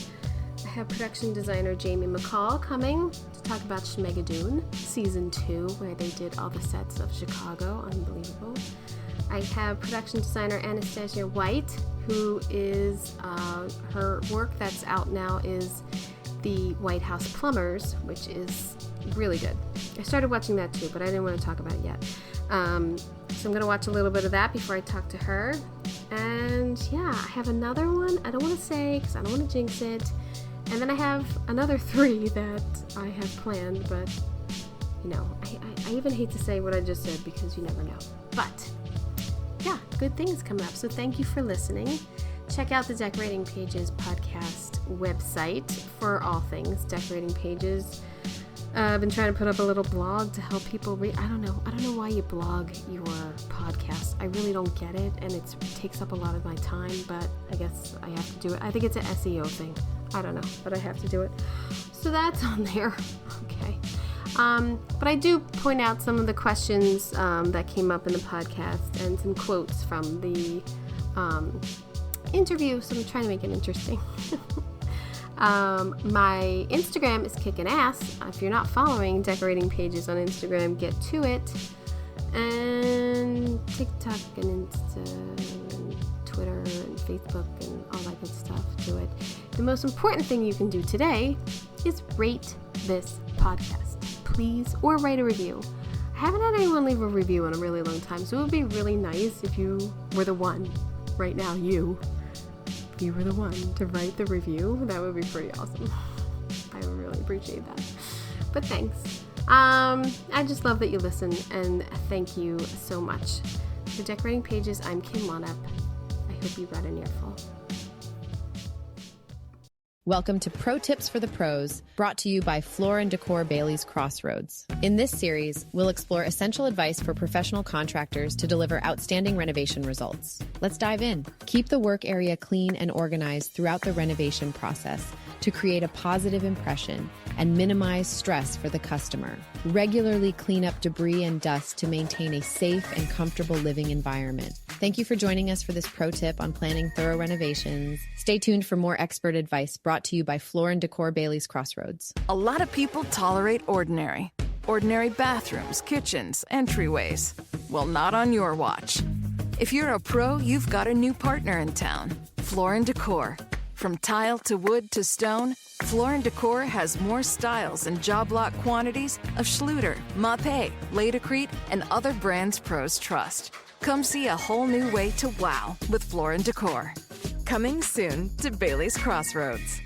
I have production designer Jamie McCall coming to talk about Schmegadoon Season 2, where they did all the sets of Chicago. Unbelievable. I have production designer Anastasia White, who is, her work that's out now is the White House Plumbers, which is really good. I started watching that too, but I didn't want to talk about it yet. So I'm going to watch a little bit of that before I talk to her. And yeah, I have another one. I don't want to say because I don't want to jinx it. And then I have another 3 that I have planned, but you know, I even hate to say what I just said because you never know. But yeah, good things coming up. So thank you for listening. Check out the Decorating Pages podcast website for all things Decorating Pages. I've been trying to put up a little blog to help people read. I don't know why you blog your podcast. I really don't get it, and it takes up a lot of my time, but I guess I have to do it. I think it's an SEO thing. I don't know, but I have to do it. So that's on there. Okay. But I do point out some of the questions that came up in the podcast and some quotes from the interview, so I'm trying to make it interesting. My Instagram is kicking ass. If you're not following Decorating Pages on Instagram, get to it. And TikTok and Insta and Twitter and Facebook and all that good stuff, do it. The most important thing you can do today is rate this podcast, please, or write a review. I haven't had anyone leave a review in a really long time, so it would be really nice if you were the one right now, if you were the one to write the review. That would be pretty awesome. I would really appreciate that. But thanks. I just love that you listen, and thank you so much. For Decorating Pages, I'm Kim Wanup. I hope you got an earful. Welcome to Pro Tips for the Pros, brought to you by Floor & Decor Bailey's Crossroads. In this series, we'll explore essential advice for professional contractors to deliver outstanding renovation results. Let's dive in. Keep the work area clean and organized throughout the renovation process to create a positive impression and minimize stress for the customer. Regularly clean up debris and dust to maintain a safe and comfortable living environment. Thank you for joining us for this pro tip on planning thorough renovations. Stay tuned for more expert advice brought to you by Floor & Decor Bailey's Crossroads. A lot of people tolerate ordinary. Ordinary bathrooms, kitchens, entryways. Well, not on your watch. If you're a pro, you've got a new partner in town. Floor & Decor. From tile to wood to stone, Floor & Decor has more styles and job lot quantities of Schluter, Mapei, Laticrete, and other brands pros trust. Come see a whole new way to wow with Floor & Decor. Coming soon to Bailey's Crossroads.